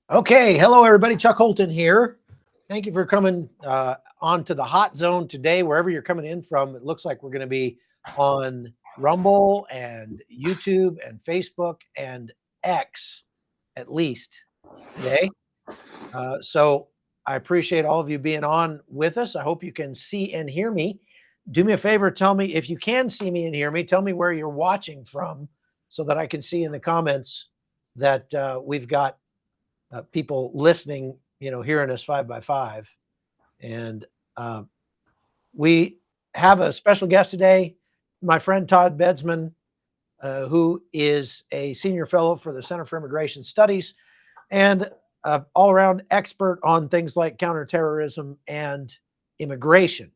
Okay, hello everybody. Chuck Holton here. Thank you for coming on to the hot zone today, wherever you're coming in from. It looks like we're going to be on Rumble and YouTube and Facebook and X at least today. So I appreciate all of you being on with us. I hope you can see and hear me. Do me a favor, tell me if you can see me and hear me, tell me where you're watching from so that I can see in the comments that we've got people listening, hearing us 5x5. And we have a special guest today, my friend Todd Bensman, who is a senior fellow for the Center for Immigration Studies and all-around expert on things like counterterrorism and immigration.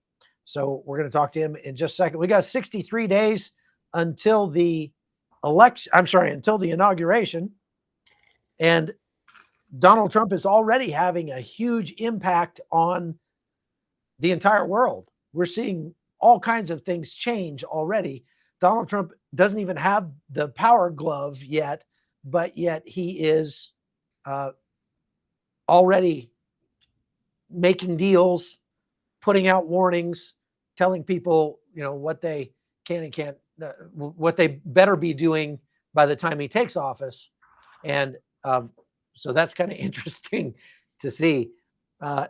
So we're going to talk to him in just a second. We got 63 days until the until the inauguration. And Donald Trump is already having a huge impact on the entire world. We're seeing all kinds of things change already. Donald Trump doesn't even have the power glove yet, but yet he is already making deals, putting out warnings, telling people, what they can and can't, what they better be doing by the time he takes office. And so that's kind of interesting to see.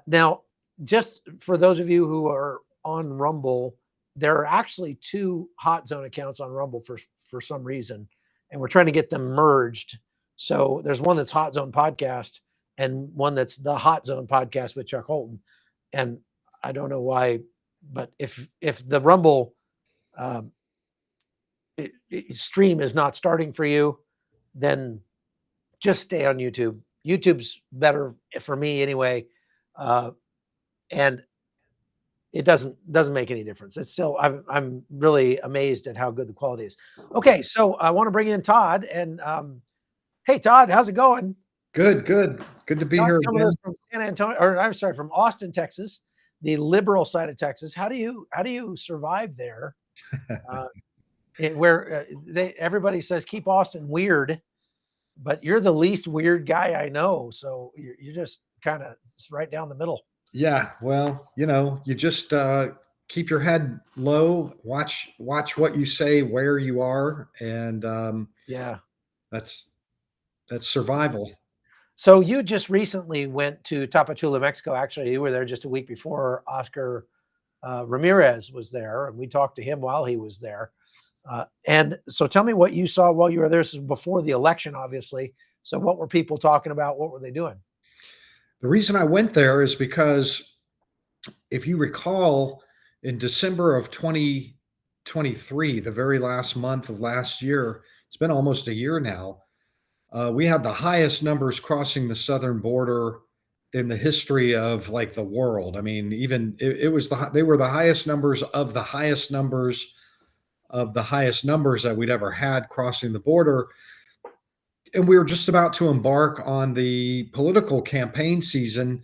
Now, just for those of you who are on Rumble, there are actually two Hot Zone accounts on Rumble for some reason, and we're trying to get them merged. So there's one that's Hot Zone Podcast and one that's the Hot Zone Podcast with Chuck Holton. And I don't know why, but if the Rumble stream is not starting for you, then just stay on YouTube. YouTube's better for me anyway. And it doesn't make any difference. It's still, I'm really amazed at how good the quality is. Okay. So I want to bring in Todd and, hey Todd, how's it going? Good to be Todd's here coming again. from San Antonio, or I'm sorry, from Austin, Texas, the liberal side of Texas. How do you survive there? Where everybody says keep Austin weird, but you're the least weird guy I know. So you're just kind of right down the middle. Yeah, well, you just keep your head low, watch what you say, where you are, and Yeah, that's survival. so you just recently went to Tapachula, Mexico. Actually, you were there just a week before Oscar Ramirez was there, and we talked to him while he was there. And so tell me what you saw while you were there. This is before the election, obviously. So what were people talking about? What were they doing? The reason I went there is because if you recall, in December of 2023, the very last month of last year, it's been almost a year now, we had the highest numbers crossing the southern border in the history of like the world. I mean, even it was they were the highest numbers of the highest numbers of the highest numbers that we'd ever had crossing the border. And we were just about to embark on the political campaign season.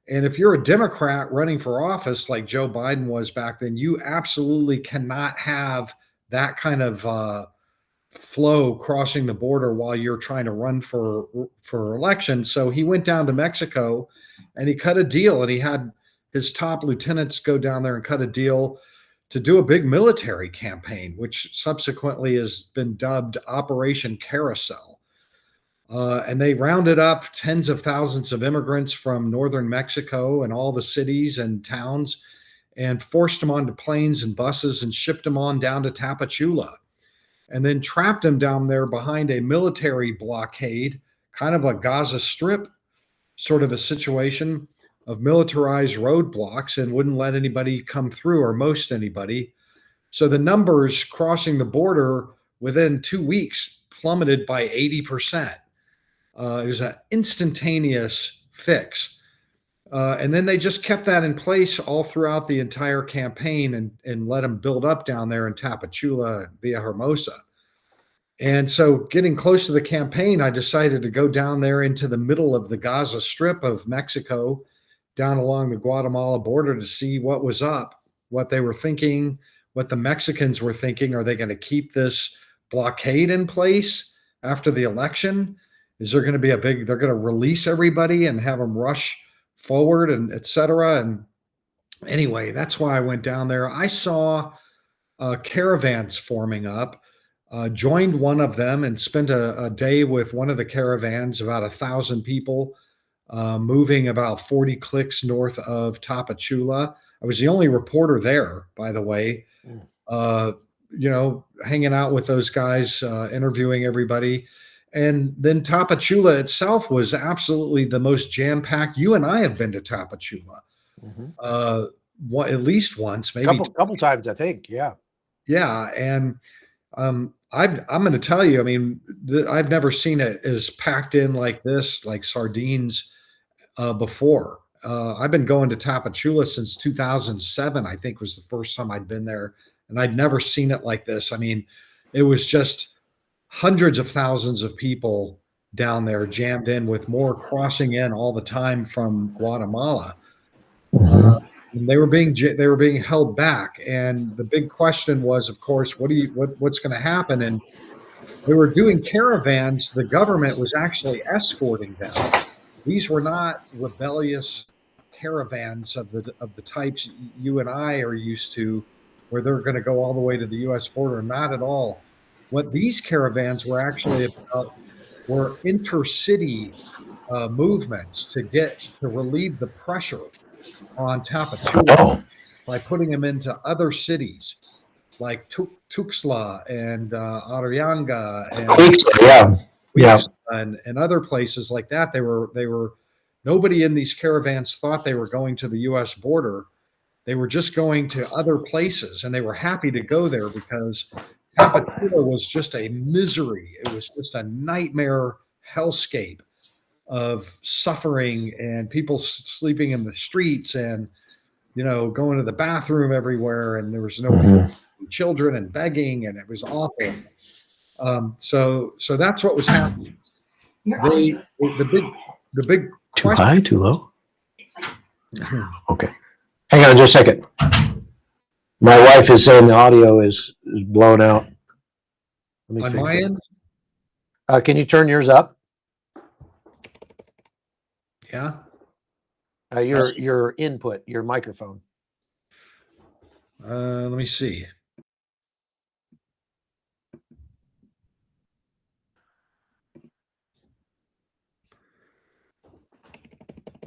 And if you're a Democrat running for office like Joe Biden was back then, you absolutely cannot have that kind of flow crossing the border while you're trying to run for election. So he went down to Mexico and he cut a deal, and he had his top lieutenants go down there and cut a deal to do a big military campaign, which subsequently has been dubbed Operation Carousel. And they rounded up tens of thousands of immigrants from northern Mexico and all the cities and towns and forced them onto planes and buses and shipped them on down to Tapachula, and then trapped them down there behind a military blockade, kind of a Gaza Strip sort of a situation of militarized roadblocks, and wouldn't let anybody come through, or most anybody. So the numbers crossing the border within 2 weeks plummeted by 80%. It was an instantaneous fix. And then they just kept that in place all throughout the entire campaign and let them build up down there in Tapachula, Villahermosa. And so getting close to the campaign, I decided to go down there into the middle of the Gaza Strip of Mexico, down along the Guatemala border, to see what was up, what they were thinking, what the Mexicans were thinking. Are they going to keep this blockade in place after the election? Is there going to be they're going to release everybody and have them rush forward and et cetera. And anyway, that's why I went down there. I saw caravans forming up, joined one of them and spent a day with one of the caravans, about 1,000 people, moving about 40 clicks north of Tapachula. I was the only reporter there, by the way, hanging out with those guys, interviewing everybody. And then Tapachula itself was absolutely the most jam-packed. You and I have been to Tapachula at least once, maybe couple times, I think. Yeah. Yeah. And I'm going to tell you, I mean, I've never seen it as packed in like this, like sardines before. I've been going to Tapachula since 2007, I think was the first time I'd been there. And I'd never seen it like this. I mean, it was just hundreds of thousands of people down there jammed in, with more crossing in all the time from Guatemala. And they were being held back. And the big question was, of course, what's going to happen? And they were doing caravans. The government was actually escorting them. These were not rebellious caravans of the types you and I are used to, where they're going to go all the way to the U.S. border. Not at all. What these caravans were actually about were intercity movements to relieve the pressure on Tapachula by putting them into other cities like Tuxtla and Arianga and other places like that. They were nobody in these caravans thought they were going to the U.S. border. They were just going to other places, and they were happy to go there because Tapachula was just a misery. It was just a nightmare hellscape of suffering and people sleeping in the streets and, going to the bathroom everywhere. And there was no children and begging, and it was awful. So that's what was happening. The big too question. high, too low? Okay. Hang on just a second. My wife is saying the audio is blown out. Let me On fix my it. end? Can you turn yours up? Yeah. Your input, your microphone. Let me see.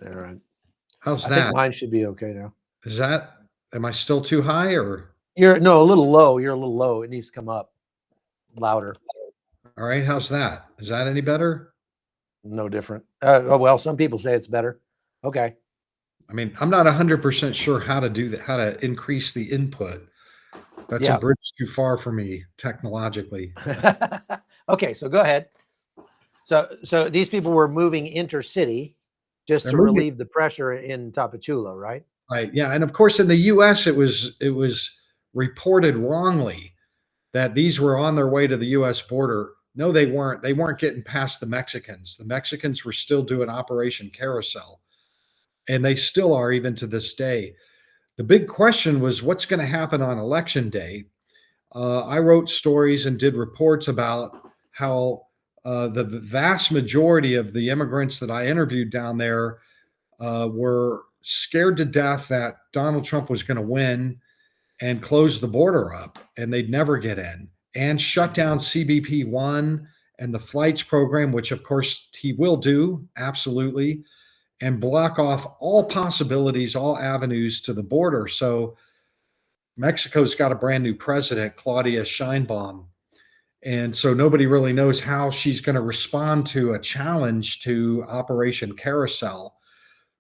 All right. How's I that? think mine should be okay now. Am I still too high or? You're a little low. You're a little low. It needs to come up louder. All right. How's that? Is that any better? No different. Well, some people say it's better. Okay. I mean, I'm not 100% sure how to do that, how to increase the input. That's a bridge too far for me technologically. Okay, so go ahead. So these people were moving intercity just to relieve the pressure in Tapachula, right? Right. Yeah. And of course, in the U.S., it was reported wrongly that these were on their way to the U.S. border. No, they weren't. They weren't getting past the Mexicans. The Mexicans were still doing Operation Carousel, and they still are even to this day. The big question was what's going to happen on Election Day. I wrote stories and did reports about how the vast majority of the immigrants that I interviewed down there were scared to death that Donald Trump was going to win and close the border up and they'd never get in, and shut down CBP-1 and the flights program, which of course he will do, absolutely, and block off all possibilities, all avenues to the border. So Mexico's got a brand new president, Claudia Sheinbaum. And so nobody really knows how she's going to respond to a challenge to Operation Carousel.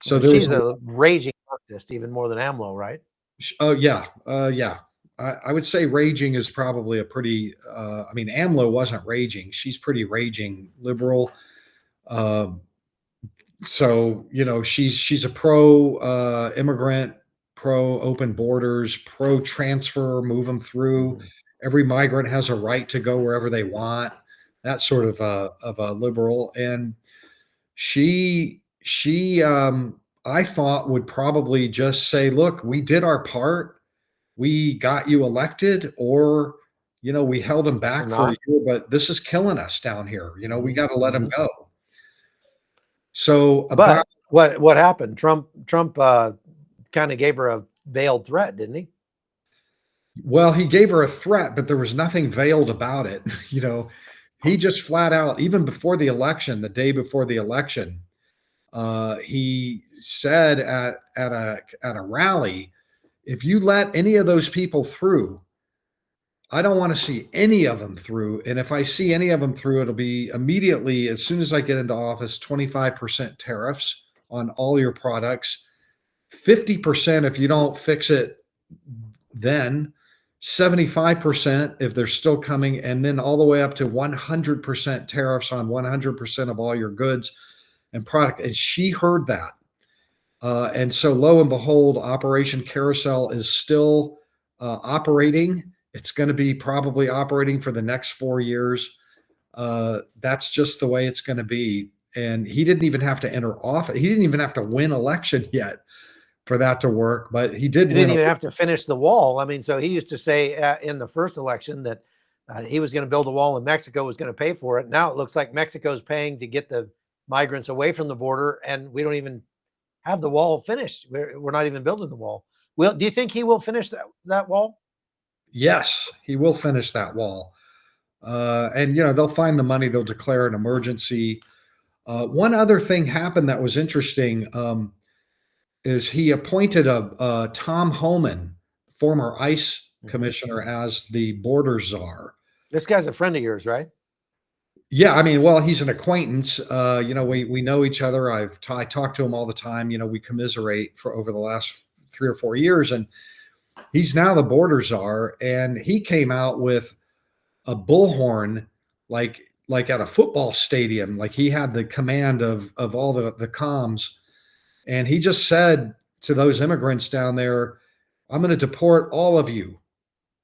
So she's a raging leftist, even more than AMLO, right? Oh, yeah. Yeah. I would say raging is probably a pretty, I mean, AMLO wasn't raging. She's pretty raging liberal. So, she's a pro immigrant, pro open borders, pro transfer, move them through. Every migrant has a right to go wherever they want. That sort of a liberal. And she I thought would probably just say, look, we did our part. We got you elected, or, we held them back for a year, but this is killing us down here. We got to let them go. So But what happened? Trump kind of gave her a veiled threat, didn't he? well, he gave her a threat, but there was nothing veiled about it. He just flat out, even before the election, the day before the election, he said at a rally, if you let any of those people through, I don't want to see any of them through. And if I see any of them through, it'll be immediately, as soon as I get into office, 25% tariffs on all your products, 50% if you don't fix it then, 75% if they're still coming, and then all the way up to 100% tariffs on 100% of all your goods and product. And she heard that. And so lo and behold, Operation Carousel is still operating. It's going to be probably operating for the next 4 years. That's just the way it's going to be. And he didn't even have to enter office. He didn't even have to win election yet for that to work, but he did. He didn't even have to finish the wall. I mean, so he used to say in the first election that he was going to build a wall and Mexico was going to pay for it. Now it looks like Mexico's paying to get the migrants away from the border, and we don't even have the wall finished. We're not even building the wall. Do you think he will finish that wall? Yes, he will finish that wall. And they'll find the money. They'll declare an emergency. One other thing happened that was interesting. Is he appointed a Tom Homan, former ICE commissioner, as the border czar. This guy's a friend of yours, right? Yeah, I mean, well, he's an acquaintance. We know each other. I talk to him all the time. We commiserate for over the last 3 or 4 years, and he's now the border czar. And he came out with a bullhorn, like at a football stadium. Like he had the command of all the comms. And he just said to those immigrants down there, I'm going to deport all of you.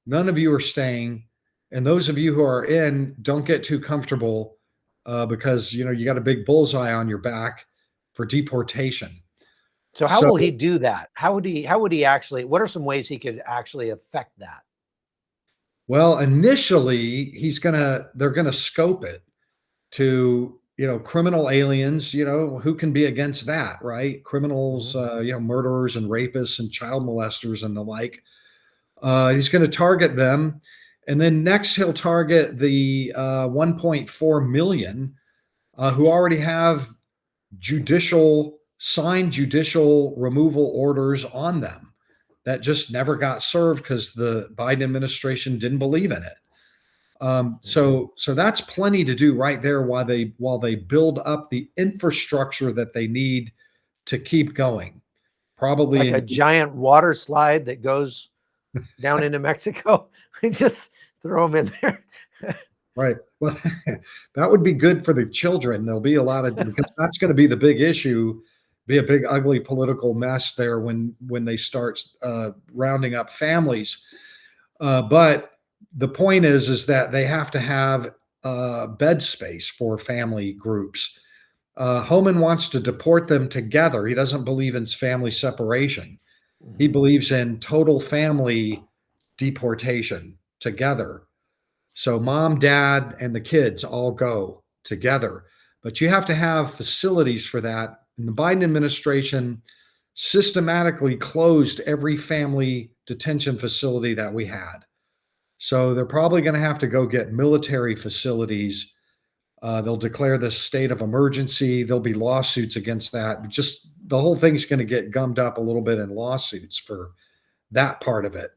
None of you are staying. And those of you who are in, don't get too comfortable because, you got a big bullseye on your back for deportation. So how will he do that? How would he actually, what are some ways he could actually affect that? Well, initially they're going to scope it to, criminal aliens, who can be against that, right? Criminals, murderers and rapists and child molesters and the like. He's going to target them. And then next he'll target the 1.4 million who already have signed judicial removal orders on them that just never got served because the Biden administration didn't believe in it. So that's plenty to do right there while they build up the infrastructure that they need to keep going. Probably like a giant water slide that goes down into Mexico. We just throw them in there. Right. Well, that would be good for the children. There'll be a lot of, because that's going to be the big issue, be a big, ugly political mess there when they start rounding up families. But the point is that they have to have bed space for family groups. Homan wants to deport them together. He doesn't believe in family separation. He believes in total family deportation together. So mom, dad, and the kids all go together. But you have to have facilities for that. And the Biden administration systematically closed every family detention facility that we had. So they're probably going to have to go get military facilities. They'll declare this state of emergency. There'll be lawsuits against that. Just the whole thing's going to get gummed up a little bit in lawsuits for that part of it.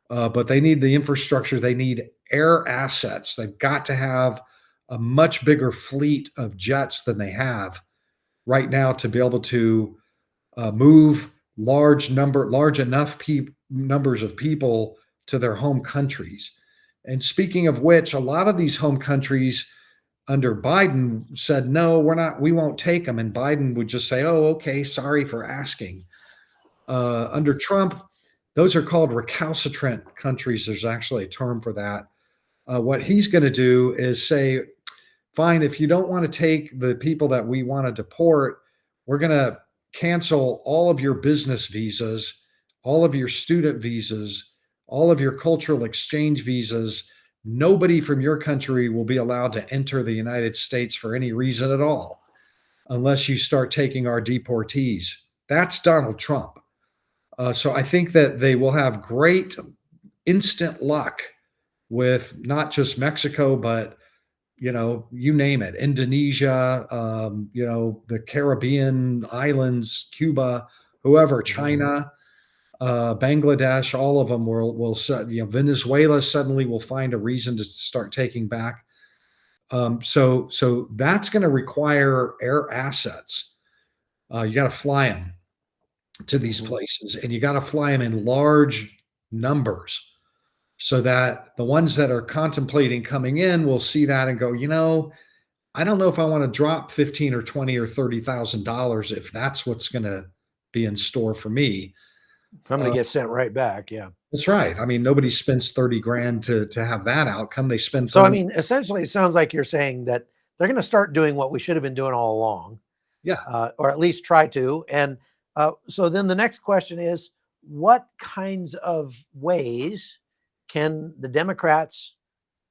But they need the infrastructure. They need air assets. They've got to have a much bigger fleet of jets than they have right now to be able to move large enough numbers of people to their home countries. And speaking of which, a lot of these home countries under Biden said, no, we won't take them. And Biden would just say, oh, okay, sorry for asking. Under Trump, those are called recalcitrant countries. There's actually a term for that. What he's going to do is say, fine, if you don't want to take the people that we want to deport, we're going to cancel all of your business visas, all of your student visas, all of your cultural exchange visas. Nobody from your country will be allowed to enter the United States for any reason at all. unless you start taking our deportees. That's Donald Trump. So I think that they will have great instant luck with not just Mexico, but you name it, Indonesia, the Caribbean islands, Cuba, whoever, China, Bangladesh, all of them will Venezuela suddenly will find a reason to start taking back. So that's going to require air assets. You got to fly them to these places, and you got to fly them in large numbers, so that the ones that are contemplating coming in will see that and go, I don't know if I want to drop 15 or 20 or $30,000 if that's what's going to be in store for me. I'm going to get sent right back. Yeah. That's right. I mean, nobody spends 30 grand to have that outcome. They spend. So, I mean, essentially it sounds like you're saying that they're going to start doing what we should have been doing all along. Yeah. Or at least try to. And so then the next question is, what kinds of ways can the Democrats,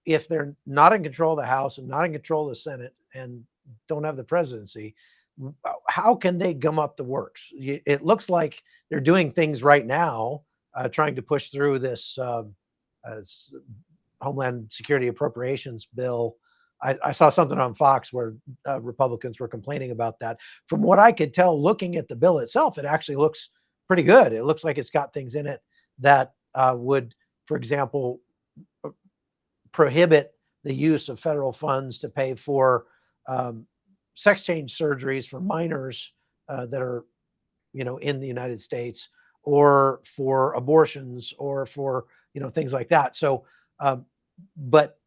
if they're not in control of the House and not in control of the Senate and don't have the presidency, how can they gum up the works? It looks like they're doing things right now, trying to push through this Homeland Security Appropriations bill. I saw something on Fox where Republicans were complaining about that. From what I could tell, looking at the bill itself, it actually looks pretty good. It looks like it's got things in it that would, for example, prohibit the use of federal funds to pay for sex change surgeries for minors that are, in the United States, or for abortions, or for, things like that. So, but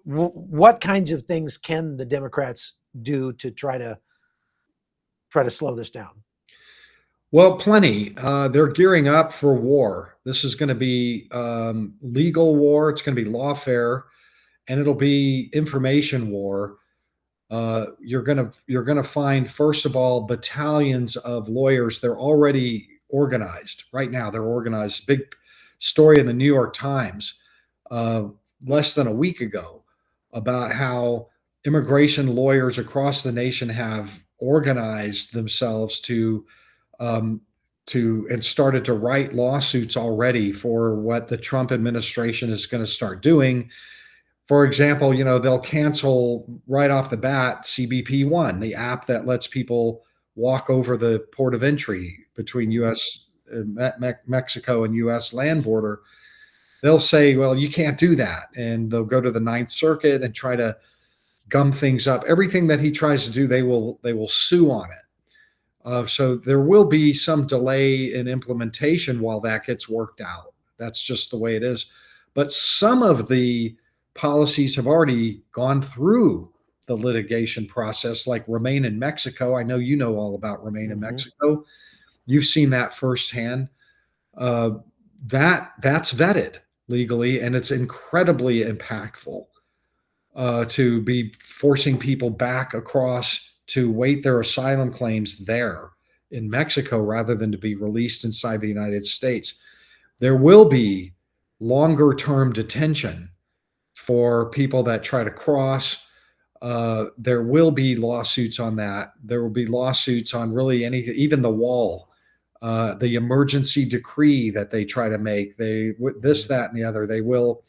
what kinds of things can the Democrats do to try to slow this down? Well, plenty. They're gearing up for war. This is going to be legal war. It's going to be lawfare, and it'll be information war. You're gonna find, first of all, battalions of lawyers. They're already organized right now. They're organized. Big story in the New York Times less than a week ago about how immigration lawyers across the nation have organized themselves and started to write lawsuits already for what the Trump administration is going to start doing. For example, they'll cancel right off the bat CBP One, the app that lets people walk over the port of entry between U.S. Mexico and U.S. land border. They'll say, well, you can't do that. And they'll go to the Ninth Circuit and try to gum things up. Everything that he tries to do, they will sue on it. So there will be some delay in implementation while that gets worked out. That's just the way it is. But some of the policies have already gone through the litigation process, like Remain in Mexico. I know you know all about Remain in Mexico. You've seen that firsthand. That's vetted legally, and it's incredibly impactful to be forcing people back across to wait their asylum claims there in Mexico rather than to be released inside the United States. There will be longer term detention for people that try to cross. There will be lawsuits on that. There will be lawsuits on really anything, even the wall, the emergency decree that they try to make. This, that, and the other. They will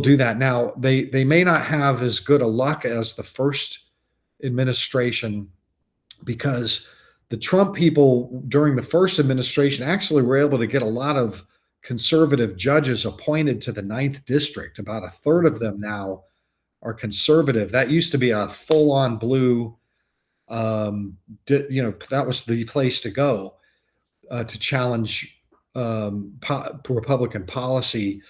do that. Now, they may not have as good a luck as the first administration, because the Trump people during the first administration actually were able to get a lot of conservative judges appointed to the 9th District. About a third of them now are conservative. That used to be a full-on blue, that was the place to go to challenge Republican policy.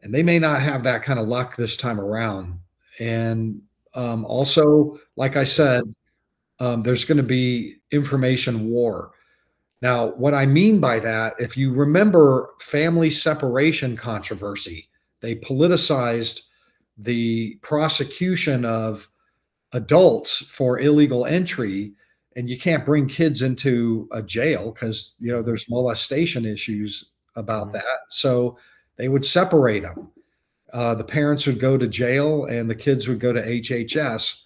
And they may not have that kind of luck this time around. And also, like I said, there's going to be information war. Now, what I mean by that, if you remember family separation controversy, they politicized the prosecution of adults for illegal entry, and you can't bring kids into a jail because, there's molestation issues about that. So they would separate them. The parents would go to jail and the kids would go to HHS.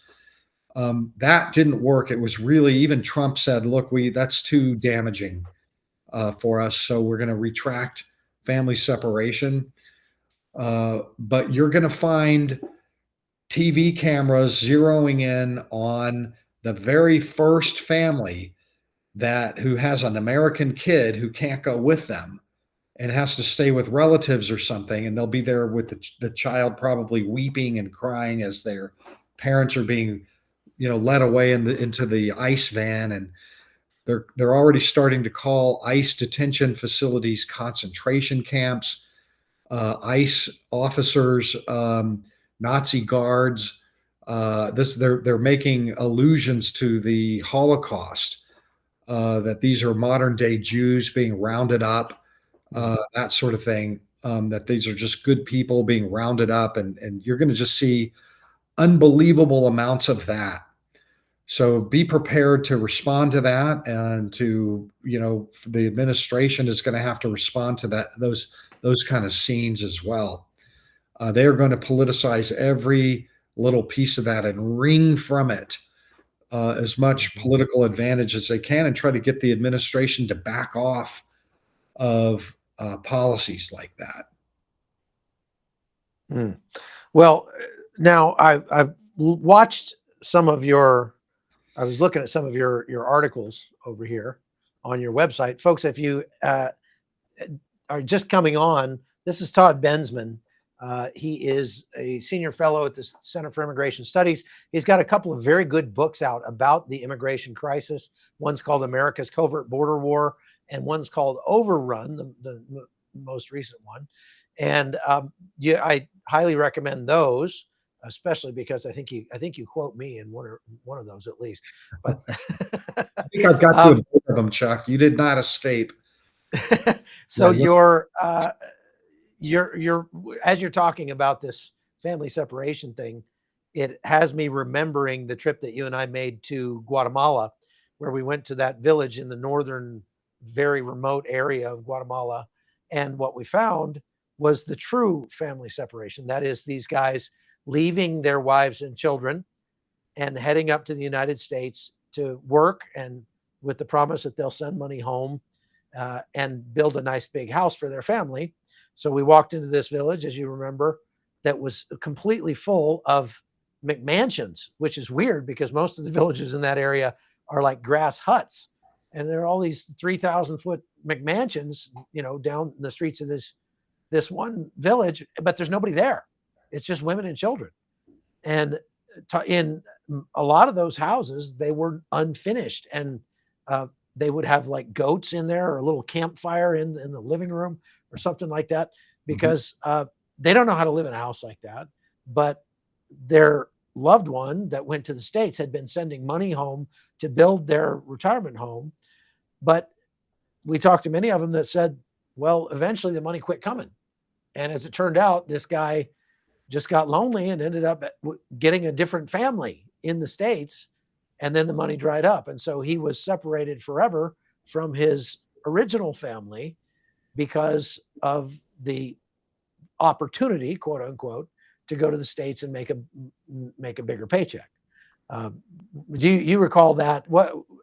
That didn't work. It was really, even Trump said, look, that's too damaging for us. So we're going to retract family separation. But you're going to find TV cameras zeroing in on the very first family who has an American kid who can't go with them and has to stay with relatives or something. And they'll be there with the child probably weeping and crying as their parents are being, led away into the ICE van. And they're already starting to call ICE detention facilities concentration camps. ICE officers, Nazi guards. They're making allusions to the Holocaust, that these are modern day Jews being rounded up, that sort of thing. That these are just good people being rounded up, and you're going to just see unbelievable amounts of that. So be prepared to respond to that, and the administration is going to have to respond to those kind of scenes as well. They are going to politicize every little piece of that and wring from it as much political advantage as they can, and try to get the administration to back off of policies like that. Well, now I've watched some of I was looking at some of your articles over here on your website. Folks, if you are just coming on, this is Todd Bensman. He is a senior fellow at the Center for Immigration Studies. He's got a couple of very good books out about the immigration crisis. One's called America's Covert Border War, and one's called Overrun, the most recent one. And I highly recommend those, especially because I think you quote me in one of those at least. But I think I've got to both of them, Chuck. You did not escape. So you're as you're talking about this family separation thing, it has me remembering the trip that you and I made to Guatemala, where we went to that village in the northern, very remote area of Guatemala. And what we found was the true family separation. That is, these guys leaving their wives and children and heading up to the United States to work, and with the promise that they'll send money home and build a nice big house for their family. So we walked into this village, as you remember, that was completely full of McMansions, which is weird because most of the villages in that area are like grass huts. And there are all these 3,000-foot McMansions, down the streets of this one village, but there's nobody there. It's just women and children. And in a lot of those houses, they were unfinished, and they would have like goats in there, or a little campfire in the living room or something like that, because they don't know how to live in a house like that. But their loved one that went to the States had been sending money home to build their retirement home. But we talked to many of them that said, well, eventually the money quit coming. And as it turned out, this guy just got lonely and ended up getting a different family in the States. And then the money dried up. And so he was separated forever from his original family because of the opportunity, quote unquote, to go to the States and make a bigger paycheck. Do you recall that?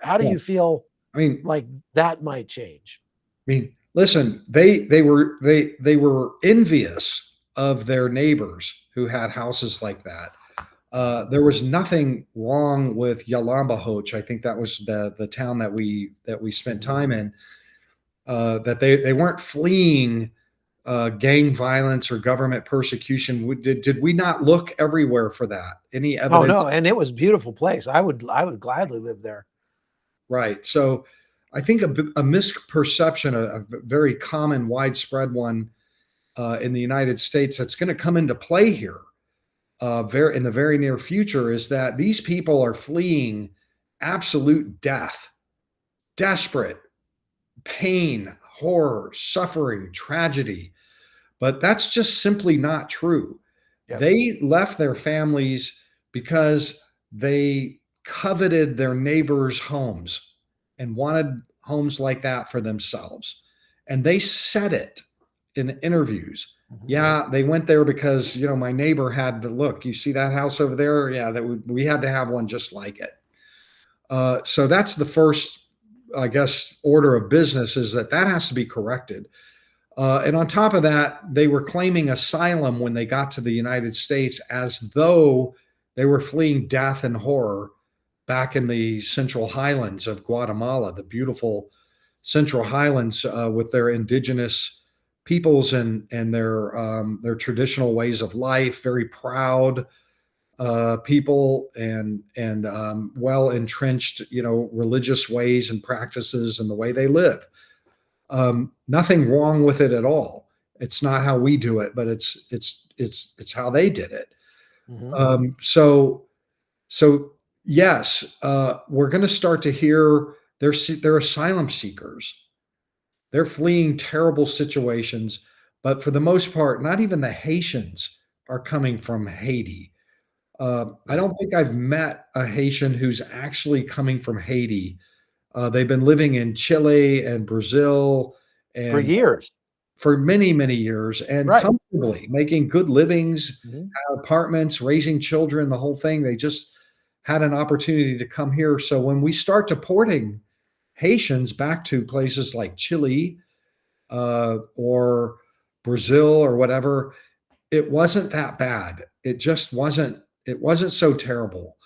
How do you feel? Like that might change? Listen, they were envious of their neighbors who had houses like that. There was nothing wrong with Yalambahoch. I think that was the town that we spent time in. That they weren't fleeing gang violence or government persecution. Did we not look everywhere for that? Any evidence? Oh no, and it was a beautiful place. I would gladly live there. Right. So I think a misperception, a very common, widespread one in the United States that's going to come into play here in the very near future, is that these people are fleeing absolute death, desperate, pain, horror, suffering, tragedy. But that's just simply not true. Yep. They left their families because they coveted their neighbors' homes and wanted homes like that for themselves. And they said it in interviews. Yeah, they went there because, my neighbor had the look. You see that house over there? Yeah, we had to have one just like it. So that's the first, I guess, order of business, is that has to be corrected. And on top of that, they were claiming asylum when they got to the United States, as though they were fleeing death and horror back in the Central Highlands of Guatemala, the beautiful Central Highlands with their indigenous peoples and their traditional ways of life, very proud people and well entrenched, religious ways and practices and the way they live. Nothing wrong with it at all. It's not how we do it, but it's how they did it. So yes, we're going to start to hear they're asylum seekers. They're fleeing terrible situations, but for the most part, not even the Haitians are coming from Haiti. I don't think I've met a Haitian who's actually coming from Haiti. They've been living in Chile and Brazil and for years, for many, many years, and comfortably making good livings, apartments, raising children, the whole thing. They just had an opportunity to come here. So when we start deporting Haitians back to places like Chile or Brazil or whatever, it wasn't that bad. It just wasn't. It wasn't so terrible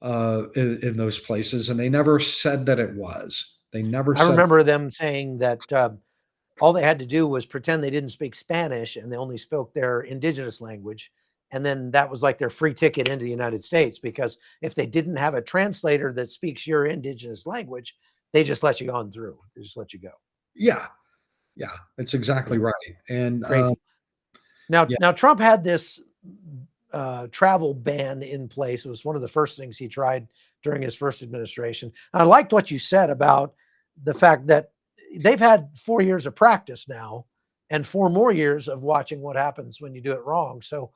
in those places, and they never said that it was. They never. I remember them saying that all they had to do was pretend they didn't speak Spanish and they only spoke their indigenous language, and then that was like their free ticket into the United States. Because if they didn't have a translator that speaks your indigenous language, they just let you on through. They just let you go. Yeah, that's exactly right. And crazy. Now Trump had this travel ban in place. It was one of the first things he tried during his first administration. I liked what you said about the fact that they've had 4 years of practice now and 4 more years of watching what happens when you do it wrong. So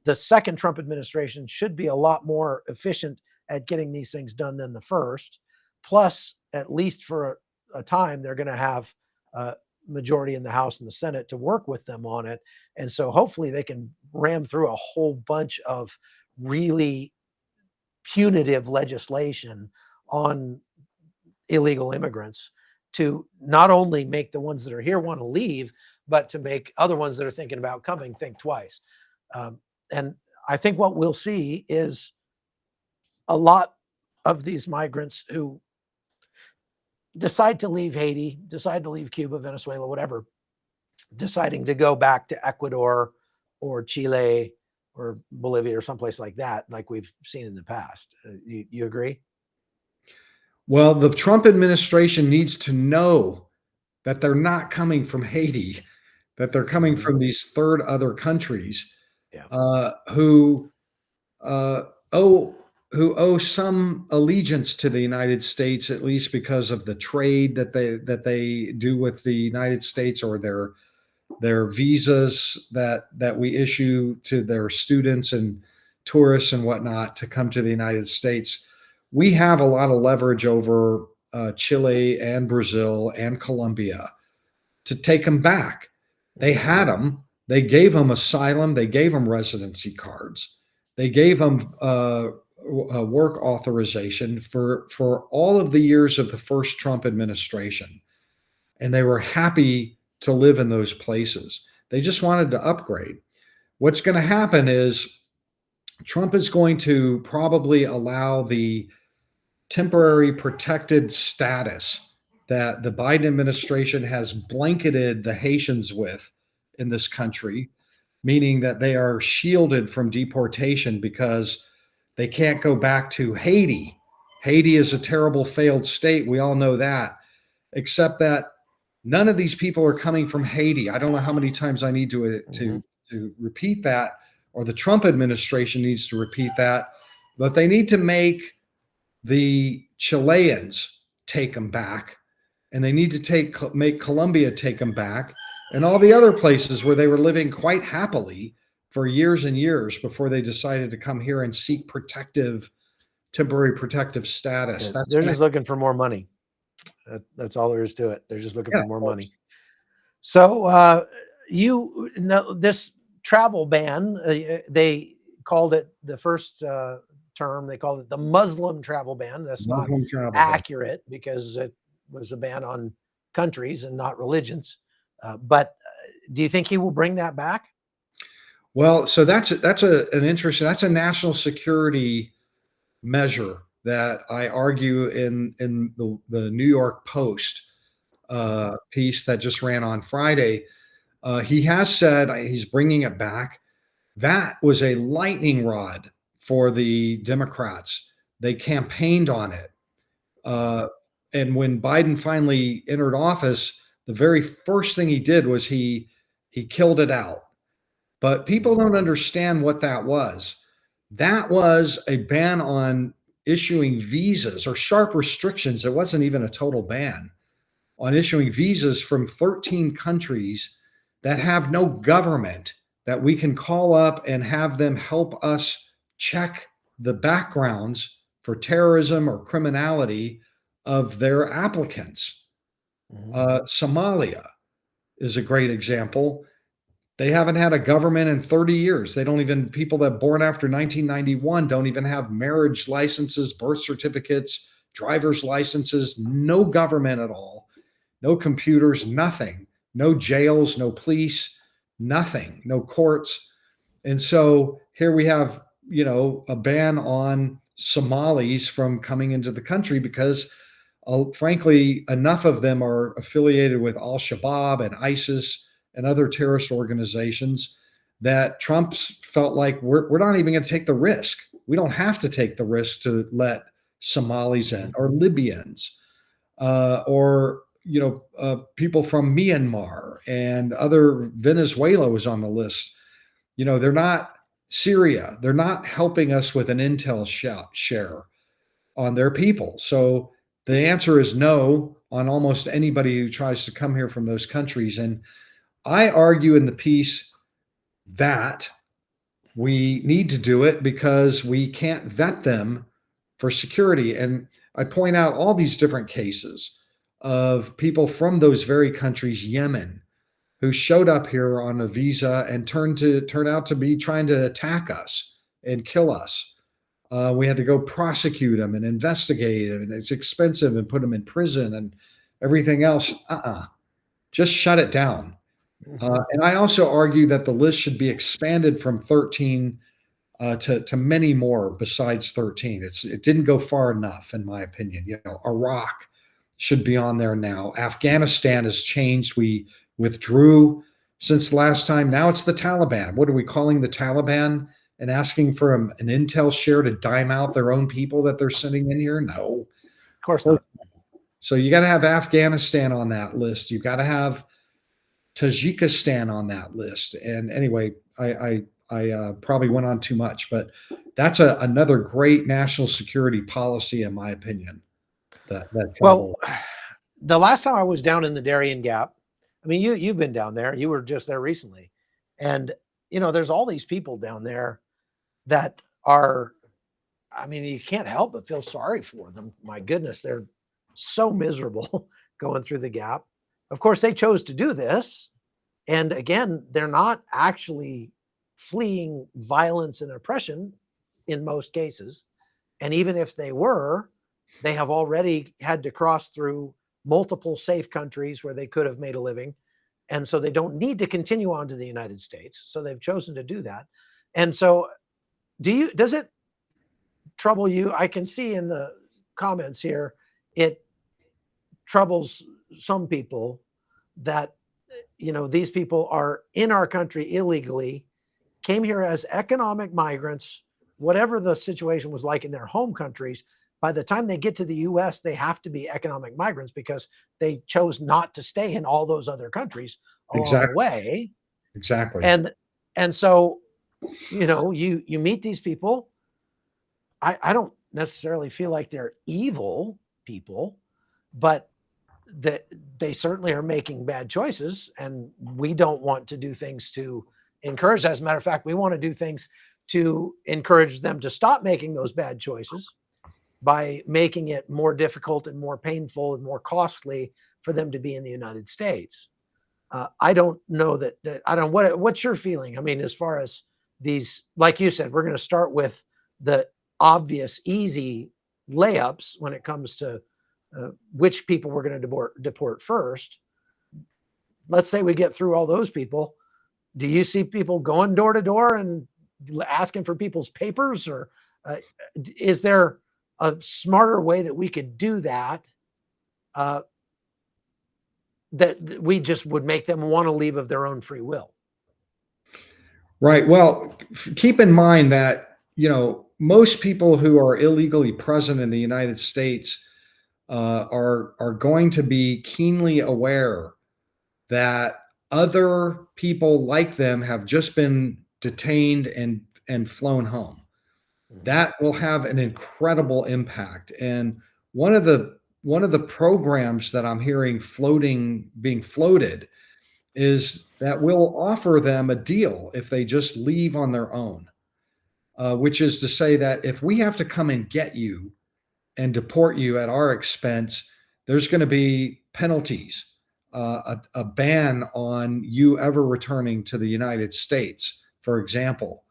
the second Trump administration should be a lot more efficient at getting these things done than the first. Plus, at least for a time, they're going to have a majority in the House and the Senate to work with them on it. And so hopefully they can ram through a whole bunch of really punitive legislation on illegal immigrants to not only make the ones that are here want to leave, but to make other ones that are thinking about coming think twice. And I think what we'll see is a lot of these migrants who decide to leave Haiti, decide to leave Cuba, Venezuela, whatever, deciding to go back to Ecuador or Chile or Bolivia or someplace like that, like we've seen in the past. You agree? Well, the Trump administration needs to know that they're not coming from Haiti, that they're coming from these third other countries who owe some allegiance to the United States, at least because of the trade that they do with the United States, or their visas that we issue to their students and tourists and whatnot to come to the United States. We have a lot of leverage over Chile and Brazil and Colombia to take them back. They had them. They gave them asylum. They gave them residency cards. They gave them work authorization for all of the years of the first Trump administration. And they were happy to live in those places. They just wanted to upgrade. What's going to happen is Trump is going to probably allow the temporary protected status that the Biden administration has blanketed the Haitians with in this country, meaning that they are shielded from deportation because they can't go back to Haiti. Haiti is a terrible failed state. We all know that, except that none of these people are coming from Haiti. I don't know how many times I need to repeat that, or the Trump administration needs to repeat that, but they need to make the Chileans take them back, and they need to make Colombia take them back, and all the other places where they were living quite happily for years and years before they decided to come here and seek temporary protective status. They're just looking for more money. That's all there is to it. They're just looking for more money. So this travel ban, they called it the first term, they called it the Muslim travel ban. That's not Muslim travel ban. accurate because it was a ban on countries and not religions. But do you think he will bring that back? Well, so that's an interesting, that's a national security measure that I argue in the New York Post piece that just ran on Friday. He has said he's bringing it back. That was a lightning rod for the Democrats. They campaigned on it. And when Biden finally entered office, the very first thing he did was he killed it out. But people don't understand what that was. That was a ban on issuing visas or sharp restrictions. It wasn't even a total ban on issuing visas from 13 countries that have no government that we can call up and have them help us check the backgrounds for terrorism or criminality of their applicants. Somalia is a great example. They haven't had a government in 30 years. They don't even, people that born after 1991 don't even have marriage licenses, birth certificates, driver's licenses, no government at all, no computers, nothing, no jails, no police, nothing, no courts. And so here we have, a ban on Somalis from coming into the country because frankly, enough of them are affiliated with Al-Shabaab and ISIS and other terrorist organizations that Trump's felt like we're not even going to take the risk. We don't have to take the risk to let Somalis in, or Libyans, or people from Myanmar and other. Venezuela was on the list. They're not Syria. They're not helping us with an intel share on their people. So the answer is no on almost anybody who tries to come here from those countries. And I argue in the piece that we need to do it because we can't vet them for security. And I point out all these different cases of people from those very countries, Yemen, who showed up here on a visa and turned out to be trying to attack us and kill us. We had to go prosecute them and investigate them, and it's expensive, and put them in prison and everything else. Just shut it down. And I also argue that the list should be expanded from 13 to many more besides 13. It didn't go far enough, in my opinion. Iraq should be on there now. Afghanistan has changed. We withdrew since last time. Now it's the Taliban. What are we calling the Taliban? And asking for an intel share to dime out their own people that they're sending in here? No, of course not. So you got to have Afghanistan on that list. You've got to have Tajikistan on that list. And anyway, I probably went on too much, but that's another great national security policy, in my opinion. Well, the last time I was down in the Darien Gap, I mean, you've been down there. You were just there recently, and there's all these people down there that are, I mean, you can't help but feel sorry for them. My goodness, they're so miserable going through the gap. Of course, they chose to do this. And again, they're not actually fleeing violence and oppression in most cases. And even if they were, they have already had to cross through multiple safe countries where they could have made a living. And so they don't need to continue on to the United States. So they've chosen to do that. And so does it trouble you? I can see in the comments here, it troubles some people that, these people are in our country illegally, came here as economic migrants, whatever the situation was like in their home countries. By the time they get to the US, they have to be economic migrants because they chose not to stay in all those other countries along the way. Exactly. And so, you meet these people. I don't necessarily feel like they're evil people, but they certainly are making bad choices, and we don't want to do things to encourage. As a matter of fact, we want to do things to encourage them to stop making those bad choices by making it more difficult and more painful and more costly for them to be in the United States. I don't know that I don't, what's your feeling? I mean, as far as these, like you said, we're going to start with the obvious, easy layups when it comes to which people we're going to deport first. Let's say we get through all those people. Do you see people going door to door and asking for people's papers, or is there a smarter way that we could do that? That we just would make them want to leave of their own free will. Right. Well, keep in mind that, most people who are illegally present in the United States are going to be keenly aware that other people like them have just been detained and flown home. That will have an incredible impact. And one of the programs that I'm hearing being floated is that we'll offer them a deal if they just leave on their own, which is to say that if we have to come and get you and deport you at our expense, there's going to be penalties, a ban on you ever returning to the United States, for example.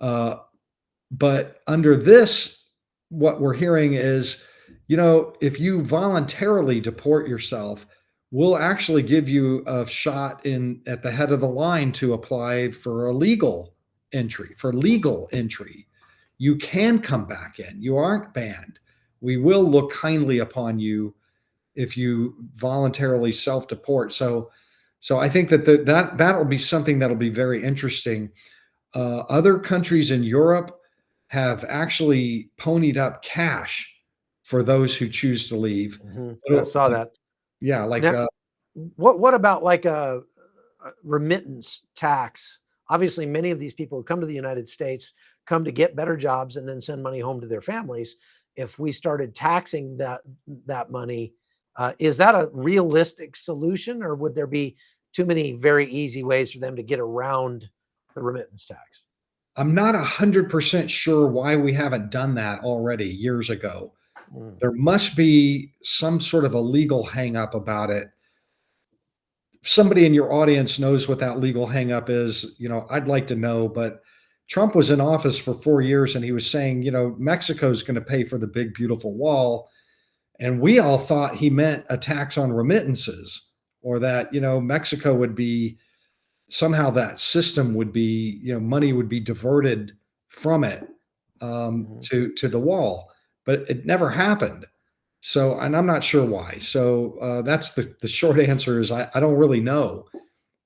But under this, what we're hearing is, if you voluntarily deport yourself, we'll actually give you a shot at the head of the line to apply for legal entry. You can come back in. You aren't banned. We will look kindly upon you if you voluntarily self-deport. So I think that'll be something that'll be very interesting. Other countries in Europe have actually ponied up cash for those who choose to leave. Mm-hmm. I saw that. Yeah, like now, what about like a remittance tax? Obviously, many of these people who come to the United States come to get better jobs and then send money home to their families. If we started taxing that money, is that a realistic solution, or would there be too many very easy ways for them to get around the remittance tax? I'm not 100% sure why we haven't done that already years ago. There must be some sort of a legal hang up about it. Somebody in your audience knows what that legal hang up is. I'd like to know, but Trump was in office for 4 years and he was saying, Mexico's going to pay for the big, beautiful wall. And we all thought he meant a tax on remittances, or that, Mexico would be somehow, that system would be, money would be diverted from it to the wall, but it never happened. So, and I'm not sure why. So that's the short answer is I don't really know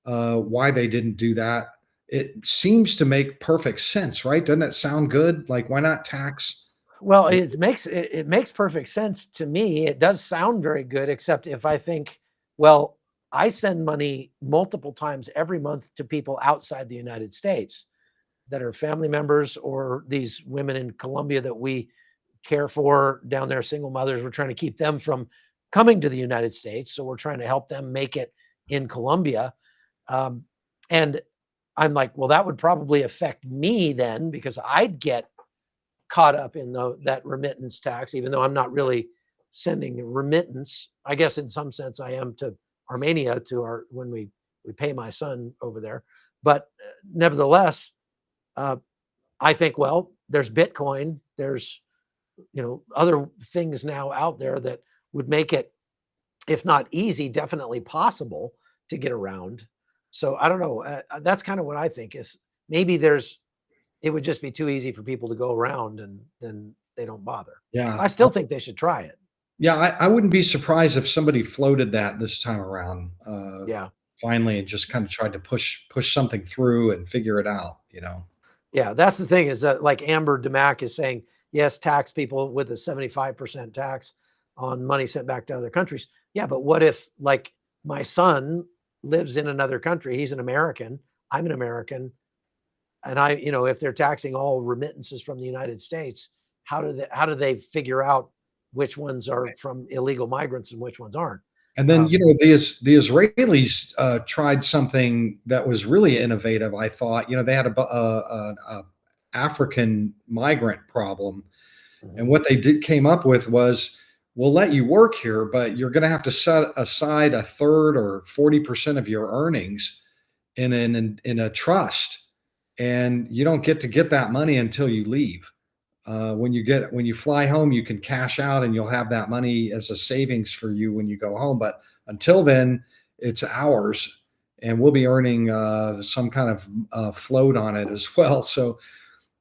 why they didn't do that. It seems to make perfect sense, right? Doesn't that sound good? Like, why not tax? Well, it makes perfect sense to me. It does sound very good, except if I think, well, I send money multiple times every month to people outside the United States that are family members, or these women in Colombia that we care for down there, single mothers. We're trying to keep them from coming to the United States. So we're trying to help them make it in Colombia. And I'm like, well, that would probably affect me then, because I'd get caught up in that remittance tax, even though I'm not really sending a remittance. I guess in some sense I am to Armenia when we pay my son over there. But nevertheless, I think, well, there's Bitcoin, there's other things now out there that would make it, if not easy, definitely possible to get around. So I don't know. That's kind of what I think is, maybe it would just be too easy for people to go around, and then they don't bother. Yeah. I still think they should try it. Yeah. I wouldn't be surprised if somebody floated that this time around. Finally, and just kind of tried to push something through and figure it out, Yeah. That's the thing, is that, like Amber DeMack is saying, yes, tax people with a 75% tax on money sent back to other countries. Yeah. But what if, like, my son lives in another country? He's an American. I'm an American. And if they're taxing all remittances from the United States, how do they figure out which ones are from illegal migrants and which ones aren't? And then, the Israelis tried something that was really innovative, I thought. They had a African migrant problem. And what they came up with was, we'll let you work here, but you're going to have to set aside a third or 40% of your earnings in a trust, and you don't get to get that money until you leave. When you fly home, you can cash out and you'll have that money as a savings for you when you go home. But until then, it's ours, and we'll be earning some kind of float on it as well. So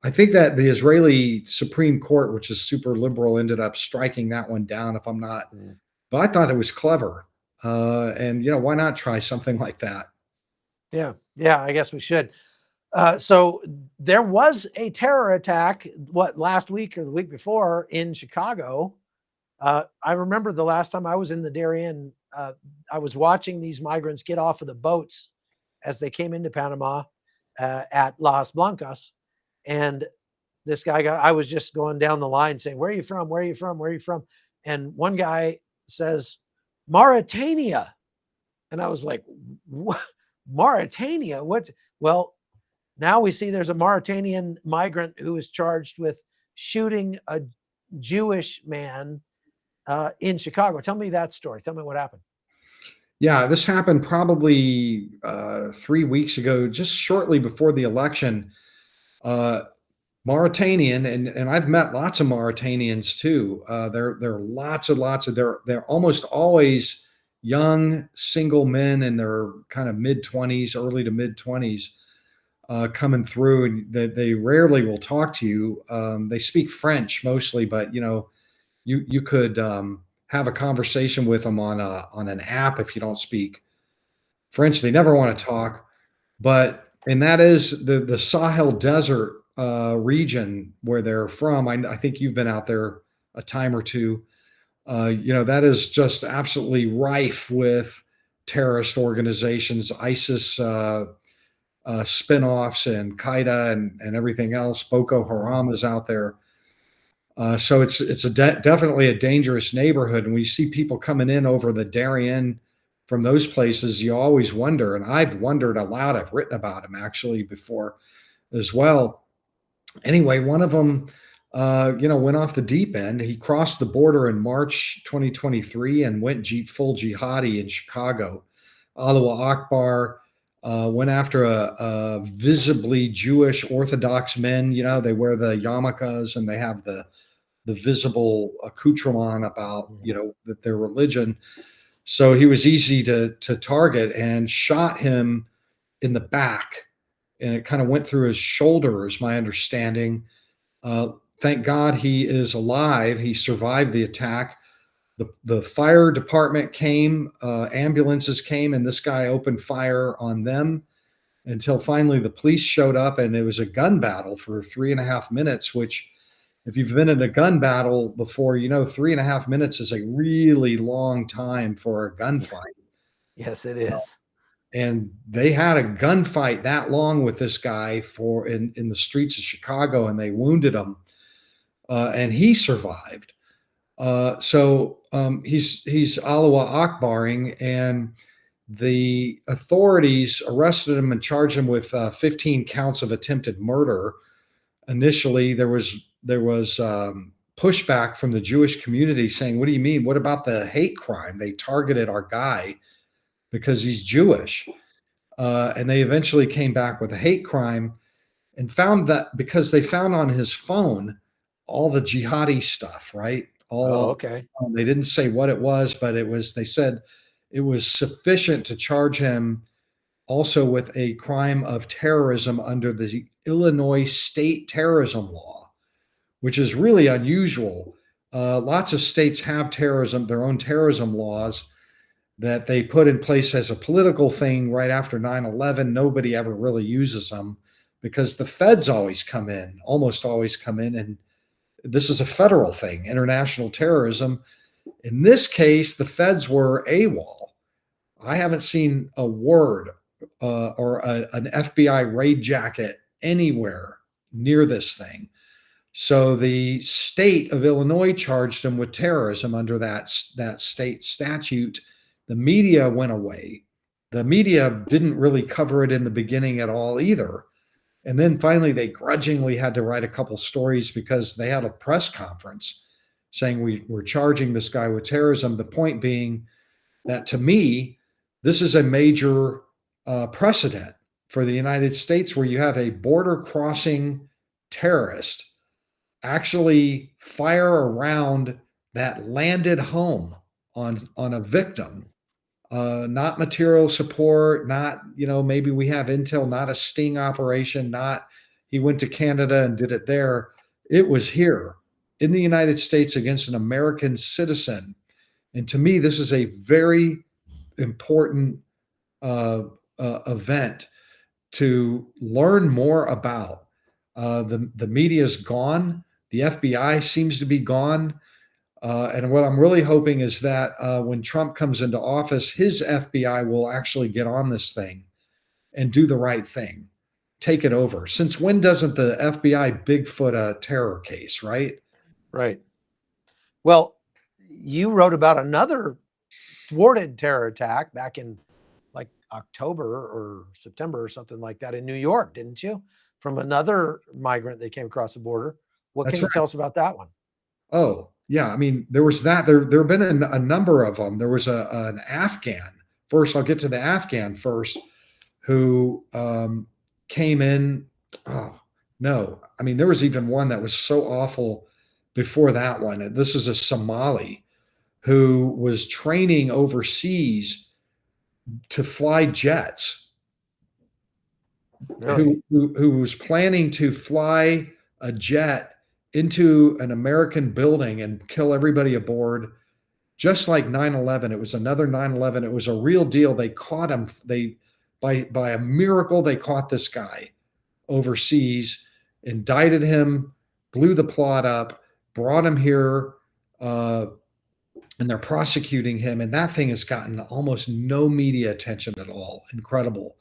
I think that the Israeli Supreme Court, which is super liberal, ended up striking that one down, if I'm not. But I thought it was clever. And, why not try something like that? Yeah. Yeah. I guess we should. So there was a terror attack, last week or the week before in Chicago. I remember the last time I was in the Darien, I was watching these migrants get off of the boats as they came into Panama at Las Blancas. And this guy I was just going down the line saying, "Where are you from? Where are you from? Where are you from?" And one guy says, "Mauritania." And I was like, "What? Mauritania? What?" Well, now we see there's a Mauritanian migrant who is charged with shooting a Jewish man in Chicago. Tell me that story. Tell me what happened. Yeah, this happened probably 3 weeks ago, just shortly before the election. Mauritanian, and I've met lots of Mauritanians too. There are lots of they're almost always young single men in their kind of mid-20s, early to mid-20s, coming through, and they rarely will talk to you. They speak French mostly, but you could have a conversation with them on an app if you don't speak French. They never want to talk, and that is the Sahel Desert region where they're from. I think you've been out there a time or two. That is just absolutely rife with terrorist organizations, ISIS spinoffs, and Qaeda and everything else. Boko Haram is out there. So it's definitely a dangerous neighborhood. And when you see people coming in over the Darien from those places, you always wonder, and I've wondered aloud. I've written about them actually before as well. Anyway, one of them, went off the deep end. He crossed the border in March 2023 and went full jihadi in Chicago. Allahu Akbar, went after a visibly Jewish Orthodox men. They wear the yarmulkes and they have the visible accoutrement about, that their religion. So he was easy to target, and shot him in the back. And it kind of went through his shoulder, is my understanding. Thank God he is alive. He survived the attack. The fire department came, ambulances came, and this guy opened fire on them until finally the police showed up, and it was a gun battle for 3.5 minutes, which, if you've been in a gun battle before, 3.5 minutes is a really long time for a gunfight. Yes, it is. And they had a gunfight that long with this guy in the streets of Chicago, and they wounded him, and he survived. So he's Allahu Akbaring, and the authorities arrested him and charged him with 15 counts of attempted murder. Initially, there was pushback from the Jewish community saying, "What do you mean? What about the hate crime? They targeted our guy because he's Jewish." And they eventually came back with a hate crime, and found that because they found on his phone all the jihadi stuff, right? Okay. They didn't say what it was, but they said it was sufficient to charge him also with a crime of terrorism under the Illinois state terrorism law, which is really unusual. Lots of states have their own terrorism laws that they put in place as a political thing right after 9/11. Nobody ever really uses them because the feds almost always come in, and this is a federal thing, international terrorism. In this case, the feds were AWOL. I haven't seen a word or an FBI raid jacket anywhere near this thing. So the state of Illinois charged him with terrorism under that state statute. The media went away. The media didn't really cover it in the beginning at all either. And then finally, they grudgingly had to write a couple stories because they had a press conference saying we're charging this guy with terrorism. The point being that, to me, this is a major precedent for the United States, where you have a border crossing terrorist actually fire around that landed home on a victim. Not material support, not, maybe we have intel, not a sting operation, not he went to Canada and did it there. It was here in the United States against an American citizen. And to me, this is a very important event to learn more about. The media's gone. The FBI seems to be gone. And what I'm really hoping is that when Trump comes into office, his FBI will actually get on this thing and do the right thing, take it over. Since when doesn't the FBI Bigfoot a terror case, right? Right. Well, you wrote about another thwarted terror attack back in like October or September or something like that in New York, didn't you? From another migrant that came across the border. What That's can you right. tell us about that one? Oh, yeah. I mean, there was that. There have been a number of them. There was an Afghan. First, I'll get to the Afghan first, who came in. Oh, no. I mean, there was even one that was so awful before that one. This is a Somali who was training overseas to fly jets, Really? who was planning to fly a jet into an American building and kill everybody aboard, just like 9/11. It was another 9/11. It was a real deal. They caught him. By a miracle, they caught this guy overseas, indicted him, blew the plot up, brought him here, and they're prosecuting him. And that thing has gotten almost no media attention at all. Incredible.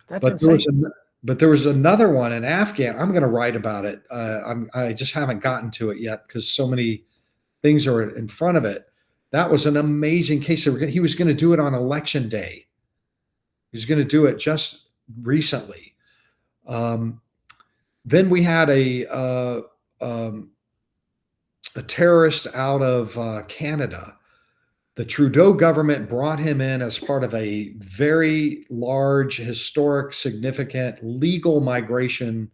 That's But insane. there was another one, an Afghan. I'm going to write about it. I just haven't gotten to it yet because so many things are in front of it. That was an amazing case. He was going to do it on election day. He was going to do it just recently. Then we had a terrorist out of Canada. The Trudeau government brought him in as part of a very large, historic, significant legal migration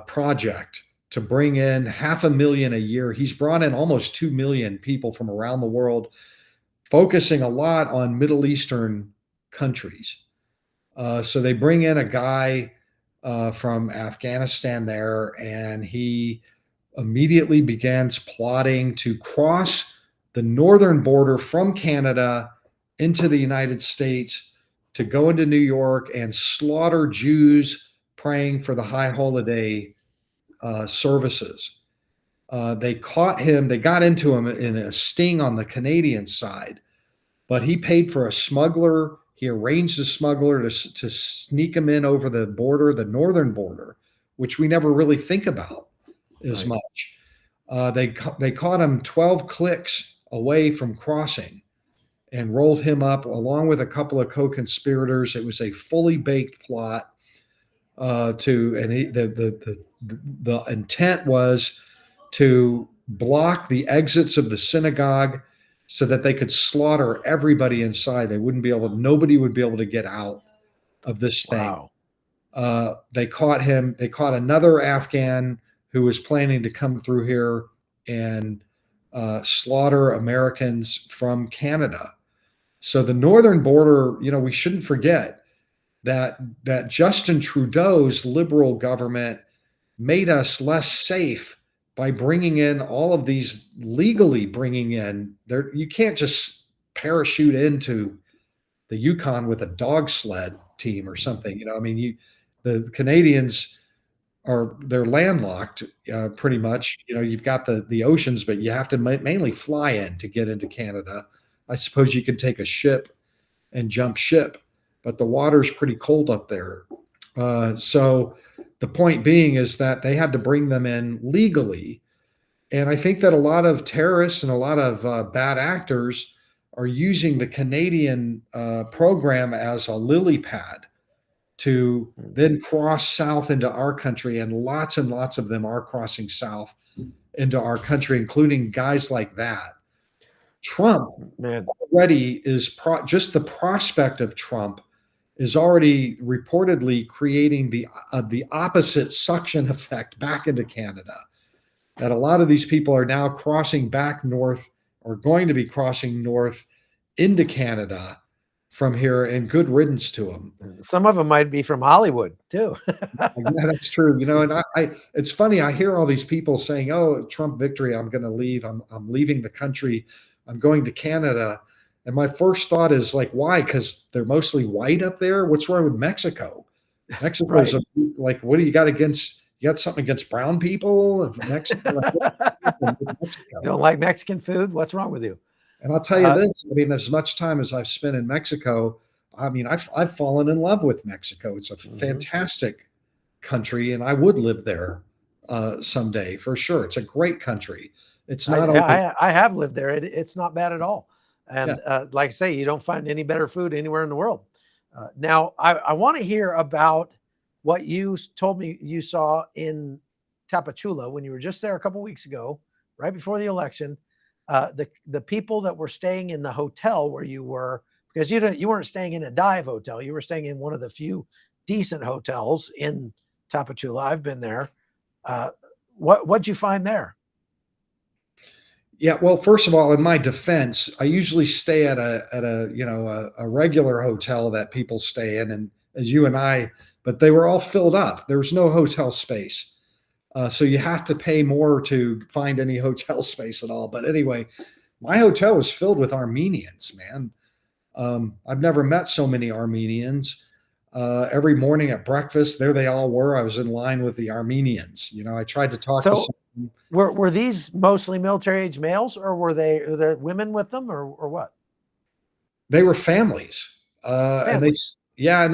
project to bring in 500,000 a year. He's brought in almost 2 million people from around the world, focusing a lot on Middle Eastern countries. So they bring in a guy from Afghanistan there, and he immediately begins plotting to cross the northern border from Canada into the United States to go into New York and slaughter Jews praying for the high holiday services. They caught him. They got into him in a sting on the Canadian side, but he paid for a smuggler. He arranged a smuggler to sneak him in over the border, the northern border, which we never really think about as much. They caught him 12 clicks away from crossing and rolled him up along with a couple of co-conspirators. It was a fully baked plot. The intent was to block the exits of the synagogue so that they could slaughter everybody inside. Nobody would be able to get out of this thing. Wow. They caught him. They caught another Afghan who was planning to come through here and slaughter Americans from Canada. So the northern border, we shouldn't forget that Justin Trudeau's liberal government made us less safe by bringing in all of these, legally bringing in there. You can't just parachute into the Yukon with a dog sled team or something. The Canadians they're landlocked pretty much. You've got the oceans, but you have to mainly fly in to get into Canada. I suppose you can take a ship and jump ship, but the water's pretty cold up there. So the point being is that they had to bring them in legally. And I think that a lot of terrorists and a lot of bad actors are using the Canadian program as a lily pad to then cross south into our country. And lots of them are crossing south into our country, including guys like that. Trump Man, already is just the prospect of Trump is already reportedly creating the opposite suction effect back into Canada. That a lot of these people are now crossing back north, or going to be crossing north into Canada from here, and good riddance to them. some of them might be from Hollywood too. Yeah, that's true. You know, and it's funny. I hear all these people saying, "Oh, Trump victory, I'm going to leave. I'm leaving the country. I'm going to Canada." And my first thought is like, why? Because they're mostly white up there. What's wrong with Mexico? Mexico's Right. like, what do you got against? You got something against brown people of Mexico? You don't like Mexican food? What's wrong with you? And I'll tell you this, I mean, as much time as I've spent in Mexico, I mean, I've fallen in love with Mexico. It's a fantastic country, and I would live there someday for sure. It's a great country. It's not I have lived there. It's not bad at all. And Yeah. like I say, you don't find any better food anywhere in the world. Now, I want to hear about what you told me you saw in Tapachula when you were just there a couple weeks ago, right before the election. The people that were staying in the hotel where you were, because you weren't staying in a dive hotel, you were staying in one of the few decent hotels in Tapachula. I've been there. What'd you find there? Yeah, well, first of all, in my defense, I usually stay at a regular hotel that people stay in, and as you and I, but they were all filled up. There was no hotel space, so you have to pay more to find any hotel space at all. But anyway, my hotel was filled with Armenians, man. I've never met so many Armenians. Every morning at breakfast, there they all were. I was in line with the Armenians. You know, I tried to talk to So some. were these mostly military age males, or were there women with them, or what? They were families, and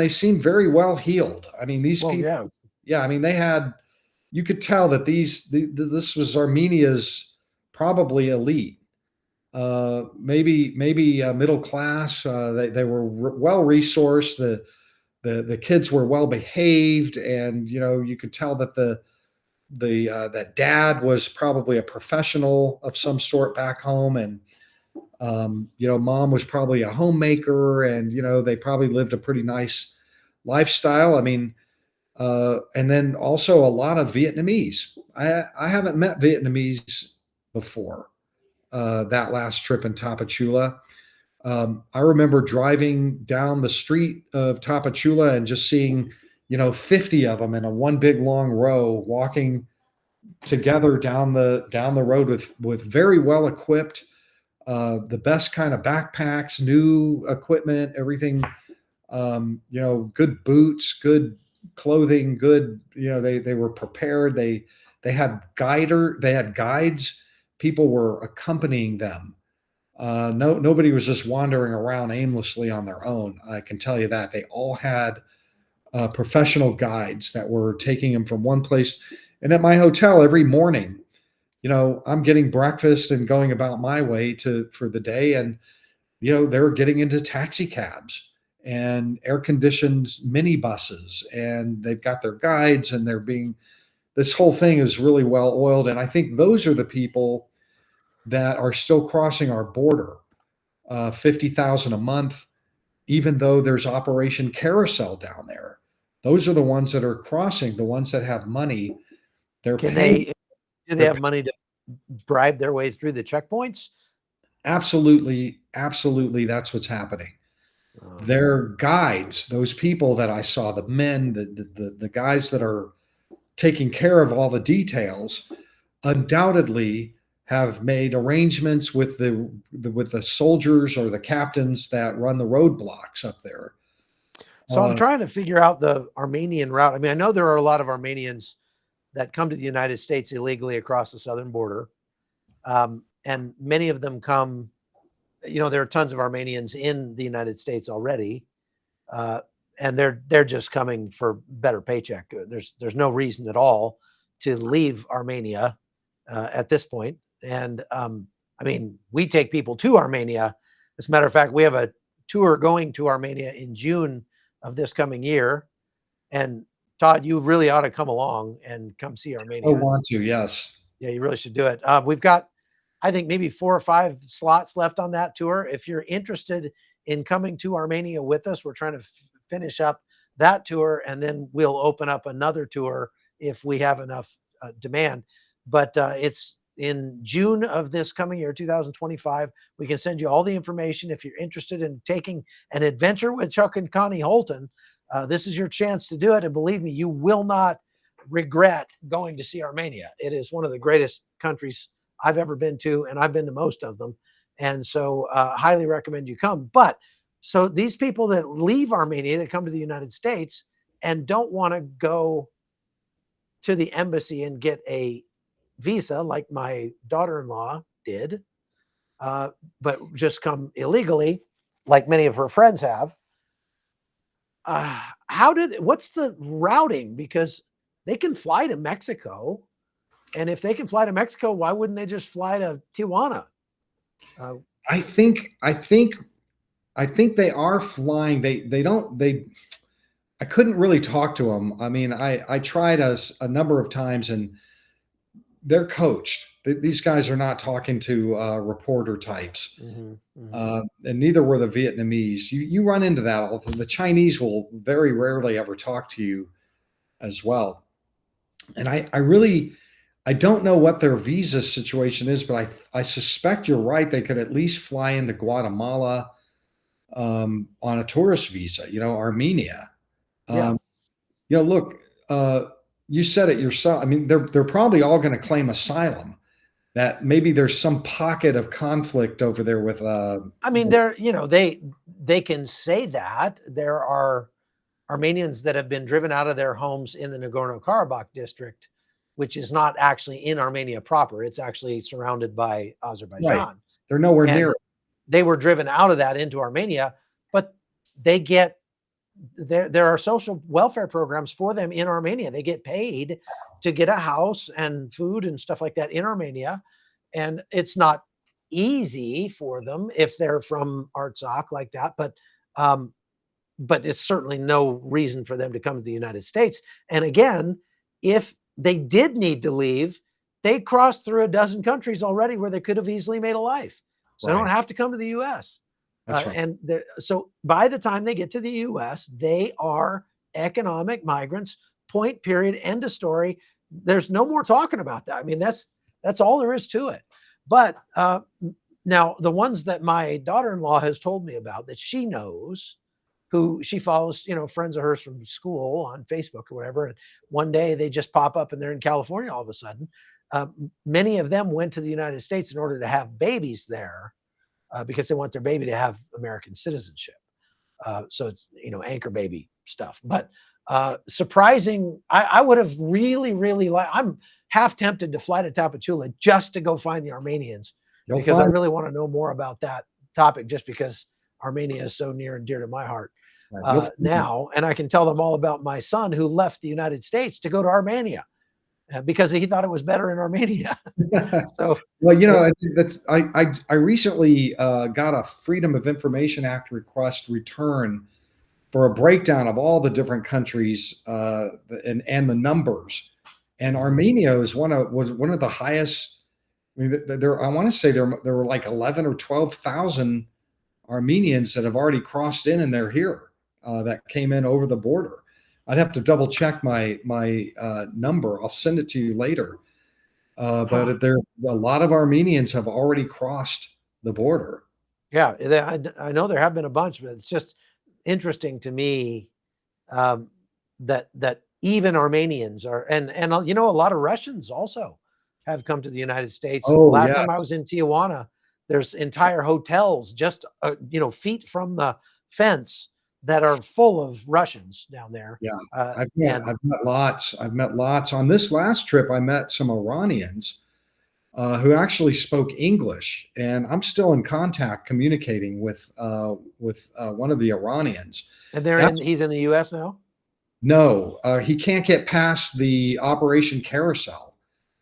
they seemed very well heeled. I mean, these people, yeah, I mean, they had, you could tell that this was Armenia's probably elite, maybe middle class. They were well resourced. The kids were well behaved, and you know, you could tell that that dad was probably a professional of some sort back home, and you know, mom was probably a homemaker, and you know, they probably lived a pretty nice lifestyle. I mean, and then also a lot of Vietnamese. I haven't met Vietnamese before that last trip in Tapachula. I remember driving down the street of Tapachula and just seeing, you know, 50 of them in a one big long row walking together down the road with very well equipped, the best kind of backpacks, new equipment, everything, you know, good boots, good clothing, good, you know, they were prepared. They had guides. People were accompanying them. Nobody was just wandering around aimlessly on their own. I can tell you that they all had professional guides that were taking them from one place. And at my hotel every morning, you know, I'm getting breakfast and going about my way for the day. And, you know, they're getting into taxi cabs and air conditioned minibuses, and they've got their guides, and this whole thing is really well oiled. And I think those are the people that are still crossing our border, 50,000 a month, even though there's Operation Carousel down there. Those are the ones that are crossing, the ones that have money. Do they have money to bribe their way through the checkpoints? Absolutely. That's what's happening. Their guides, those people that I saw, the men, the guys that are taking care of all the details, undoubtedly have made arrangements with the soldiers or the captains that run the roadblocks up there. So I'm trying to figure out the Armenian route. I mean, I know there are a lot of Armenians that come to the United States illegally across the southern border. And many of them come, you know, there are tons of Armenians in the United States already. And they're just coming for better paycheck. There's no reason at all to leave Armenia at this point. And I mean, we take people to Armenia. As a matter of fact, we have a tour going to Armenia in June of this coming year. And Todd, you really ought to come along and come see Armenia. I want to, yes. Yeah, you really should do it. We've got, I think, maybe 4 or 5 slots left on that tour. If you're interested in coming to Armenia with us, we're trying to finish up that tour, and then we'll open up another tour if we have enough demand. But it's in June of this coming year, 2025. We can send you all the information if you're interested in taking an adventure with Chuck and Connie Holton. This is your chance to do it, and believe me, you will not regret going to see Armenia. It is one of the greatest countries I've ever been to, and I've been to most of them. And so highly recommend you come. But so these people that leave Armenia to come to the United States and don't want to go to the embassy and get a visa like my daughter-in-law did, but just come illegally like many of her friends have. What's the routing? Because they can fly to Mexico. And if they can fly to Mexico, why wouldn't they just fly to Tijuana? I think they are flying. I couldn't really talk to them. I mean, I tried a number of times, and they're coached. These guys are not talking to reporter types. And neither were the Vietnamese. You run into that. Although the Chinese will very rarely ever talk to you as well. And I don't know what their visa situation is, but I suspect you're right. They could at least fly into Guatemala on a tourist visa, Armenia. Yeah. Look, you said it yourself. I mean, they're probably all going to claim asylum. That maybe there's some pocket of conflict over there with. I mean, they can say that. There are Armenians that have been driven out of their homes in the Nagorno-Karabakh district, which is not actually in Armenia proper. It's actually surrounded by Azerbaijan. Right. They're nowhere near it. They were driven out of that into Armenia, but they get there are social welfare programs for them in Armenia. They get paid to get a house and food and stuff like that in Armenia. And it's not easy for them if they're from Artsakh like that, but it's certainly no reason for them to come to the United States. And again, if they did need to leave, they crossed through a dozen countries already where they could have easily made a life. So they don't have to come to the U.S. That's right. And so by the time they get to the U.S., they are economic migrants, point, period, end of story. There's no more talking about that. I mean, that's all there is to it. But now the ones that my daughter-in-law has told me about that she knows, who she follows, friends of hers from school on Facebook or whatever. And one day they just pop up and they're in California all of a sudden. Many of them went to the United States in order to have babies there because they want their baby to have American citizenship. So it's, anchor baby stuff. But surprising, I would have really I'm half tempted to fly to Tapachula just to go find the Armenians because I really want to know more about that topic just because Armenia is so near and dear to my heart now. And I can tell them all about my son who left the United States to go to Armenia because he thought it was better in Armenia. So, well, I recently got a Freedom of Information Act request return for a breakdown of all the different countries and the numbers. And Armenia was one of the highest. I mean, I want to say there were like 11 or 12,000 Armenians that have already crossed in and they're here that came in over the border. I'd have to double check my number. I'll send it to you later. But there a lot of Armenians have already crossed the border. Yeah, I know there have been a bunch, but it's just interesting to me that even Armenians are, and a lot of Russians also have come to the United States. Last time I was in Tijuana, there's entire hotels just feet from the fence that are full of Russians down there. Yeah, I've met lots. On this last trip, I met some Iranians who actually spoke English, and I'm still in contact, communicating with one of the Iranians. And he's in the U.S. now. No, he can't get past the Operation Carousel.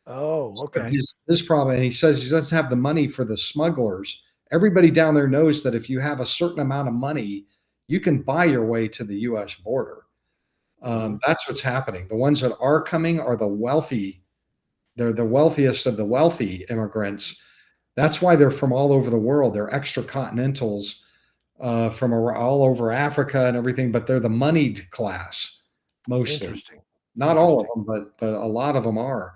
Oh, okay. His problem, and he says he doesn't have the money for the smugglers. Everybody down there knows that if you have a certain amount of money, you can buy your way to the U.S. border. That's what's happening. The ones that are coming are the wealthy They're the wealthiest of the wealthy immigrants. That's why they're from all over the world. They're extra continentals from all over Africa and everything, but they're the moneyed class mostly. Interesting. Not all of them, but a lot of them are.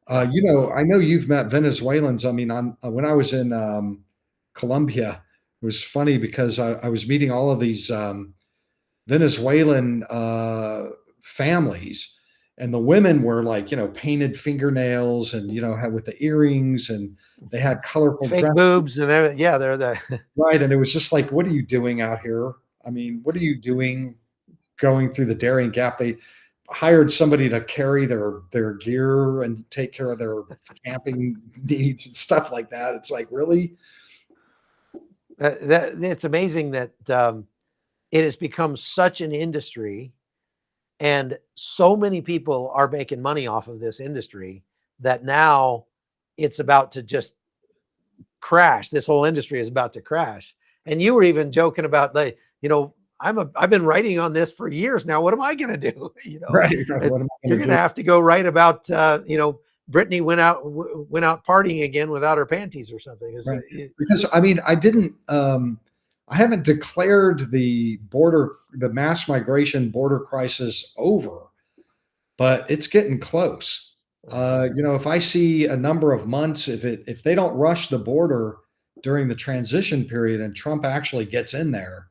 You know, I know you've met Venezuelans. I mean, when I was in Colombia, it was funny because I was meeting all of these Venezuelan families, and the women were like, you know, painted fingernails and, you know, with the earrings, and they had colorful fake boobs and everything. Yeah, they're the right. And it was just like, what are you doing out here? I mean, what are you doing going through the Darien Gap? They hired somebody to carry their gear and take care of their camping needs and stuff like that. It's like, really? It's amazing that it has become such an industry, and so many people are making money off of this industry that now it's about to just crash. This whole industry is about to crash. And you were even joking about, like, you know, I've been writing on this for years now. What am I going to do? You know, Right. What am I you're going to have to go write about, you know, Brittany went out partying again without her panties or something. Right. Because I mean, I haven't declared the mass migration border crisis over, but it's getting close. You know, if I see a number of months, if they don't rush the border during the transition period and Trump actually gets in there,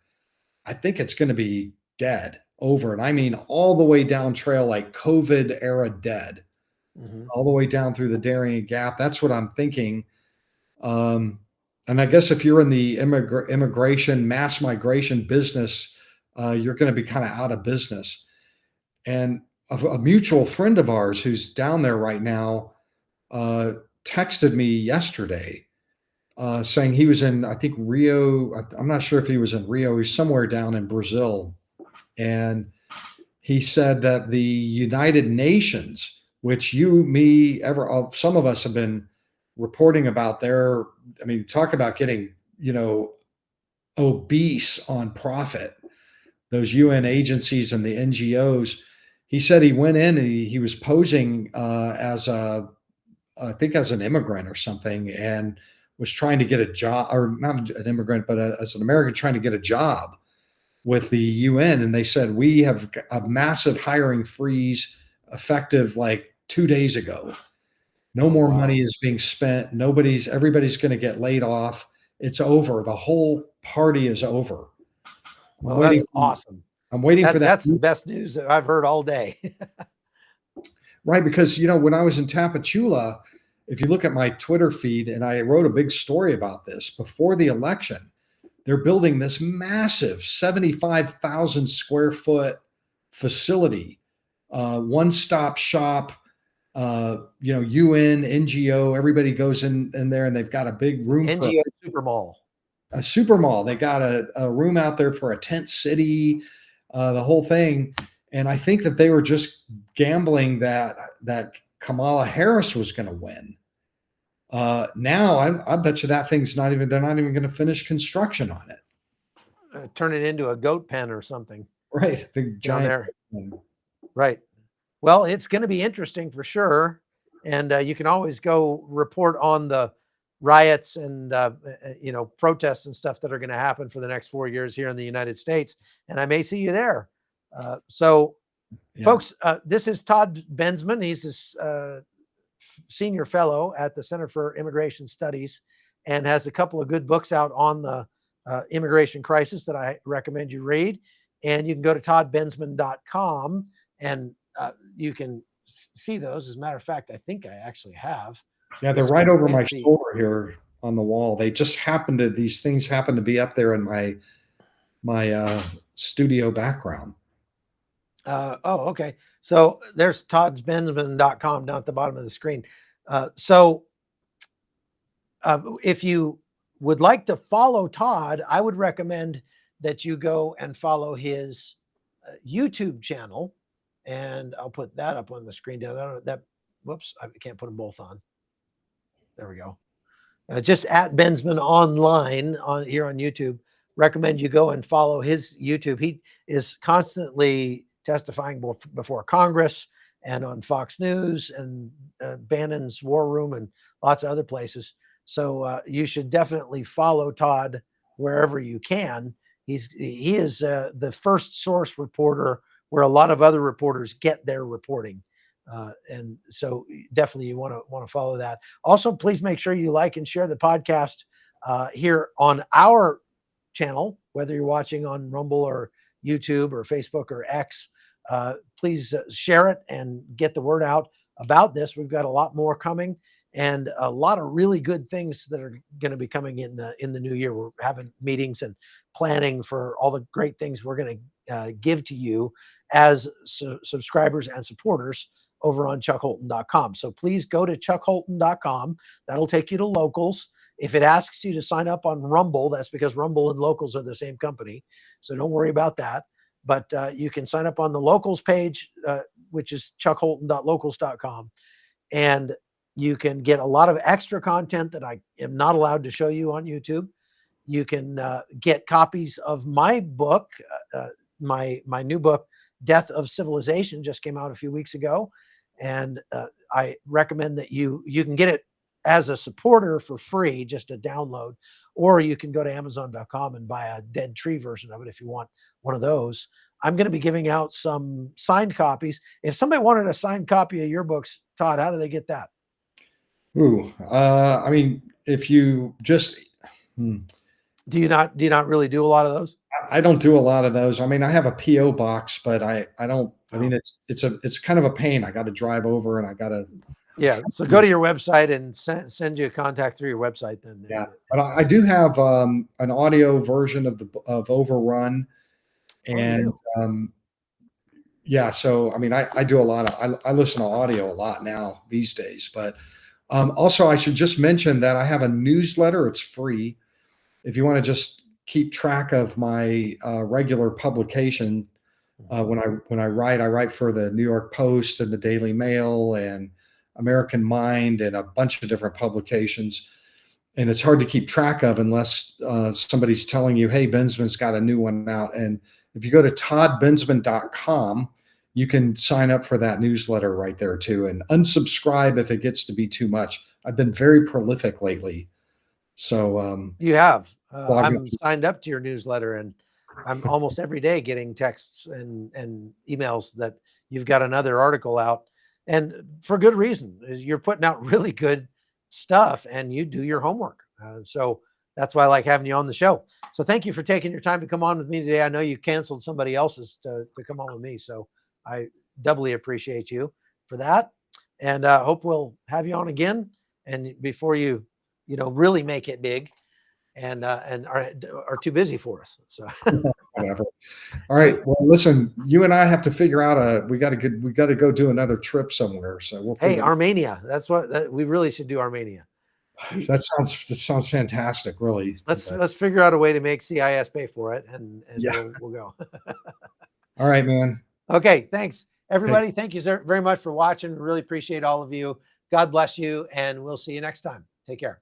I think it's going to be dead, over. And I mean, all the way down trail, like COVID era dead, all the way down through the Darien Gap. That's what I'm thinking. And I guess if you're in the immigration, mass migration business, you're going to be kind of out of business. And a mutual friend of ours who's down there right now texted me yesterday saying he was in, I think, Rio. I'm not sure if he was in Rio. He's somewhere down in Brazil. And he said that the United Nations, which some of us have been reporting about I mean, talk about getting, you know, obese on profit, those UN agencies and the NGOs. He said he went in and he was posing I think as an immigrant or something, and was trying to get a job, or not an immigrant, but as an American trying to get a job with the UN. And they said, we have a massive hiring freeze effective like 2 days ago. No more money is being spent. Everybody's going to get laid off. It's over. The whole party is over. Well, that's awesome. I'm waiting for that. That's the best news that I've heard all day. Right. Because, you know, when I was in Tapachula, if you look at my Twitter feed, and I wrote a big story about this before the election, they're building this massive 75,000 square foot facility, one-stop shop. You know, UN, NGO, everybody goes in there, and they've got a big room. NGO super mall. A super mall. They got a room out there for a tent city, the whole thing. And I think that they were just gambling that Kamala Harris was going to win. Now I bet you that thing's they're not even going to finish construction on it. Turn it into a goat pen or something. Right. Big giant. There. Right. Well, it's going to be interesting for sure. And you can always go report on the riots and, you know, protests and stuff that are going to happen for the next 4 years here in the United States. And I may see you there. Folks, this is Todd Bensman. He's a senior fellow at the Center for Immigration Studies and has a couple of good books out on the immigration crisis that I recommend you read. And you can go to toddbensman.com and you can see those. As a matter of fact, I think I actually have. Yeah, they're right over my shoulder here on the wall. They just these things happen to be up there in my studio background. Okay. So there's toddbensman.com down at the bottom of the screen. If you would like to follow Todd, I would recommend that you go and follow his YouTube channel. And I'll put that up on the screen down there. Whoops, I can't put them both on. There we go. Just at Bensman Online here on YouTube. Recommend you go and follow his YouTube. He is constantly testifying before Congress and on Fox News and Bannon's War Room and lots of other places. So you should definitely follow Todd wherever you can. He is the first source reporter where a lot of other reporters get their reporting. And so definitely you want to follow that. Also, please make sure you like and share the podcast here on our channel, whether you're watching on Rumble or YouTube or Facebook or X. Please share it and get the word out about this. We've got a lot more coming and a lot of really good things that are going to be coming in the new year. We're having meetings and planning for all the great things we're going to give to you as subscribers and supporters over on chuckholton.com. So please go to chuckholton.com. That'll take you to Locals. If it asks you to sign up on Rumble, that's because Rumble and Locals are the same company. So don't worry about that. But you can sign up on the Locals page, which is chuckholton.locals.com. And you can get a lot of extra content that I am not allowed to show you on YouTube. You can get copies of my book, my new book, Death of Civilization, just came out a few weeks ago. And I recommend that you can get it as a supporter for free, just a download, or you can go to Amazon.com and buy a Dead Tree version of it if you want one of those. I'm going to be giving out some signed copies. If somebody wanted a signed copy of your books, Todd, how do they get that? Ooh, I mean, if you just do you not really do a lot of those? I don't do a lot of those. I mean, I have a PO box, but I don't. I mean, it's kind of a pain. I got to drive over and I got to. Yeah, so go to your website and send you a contact through your website. Then yeah, but I do have an audio version of Overrun, and yeah. So I mean, I do a lot of I listen to audio a lot now these days. But also, I should just mention that I have a newsletter. It's free. If you want to just keep track of my regular publication, when I write for the New York Post and the Daily Mail and American Mind and a bunch of different publications. And it's hard to keep track of unless somebody's telling you, hey, Bensman's got a new one out. And if you go to toddbensman.com, you can sign up for that newsletter right there too, and unsubscribe if it gets to be too much. I've been very prolific lately. So you have. I'm signed up to your newsletter, and I'm almost every day getting texts and emails that you've got another article out. And for good reason. You're putting out really good stuff and you do your homework. So that's why I like having you on the show. So thank you for taking your time to come on with me today. I know you canceled somebody else's to come on with me. So I doubly appreciate you for that. And hope we'll have you on again. And before you really make it big and are too busy for us. So whatever. All right. Well, listen, you and I have to figure out we got to go do another trip somewhere. So we'll. Hey, Armenia. That's what we really should do. Armenia. That sounds fantastic. Really. Let's figure out a way to make CIS pay for it, and yeah, we'll go. All right, man. Okay. Thanks, everybody. Thank you very much for watching. Really appreciate all of you. God bless you, and we'll see you next time. Take care.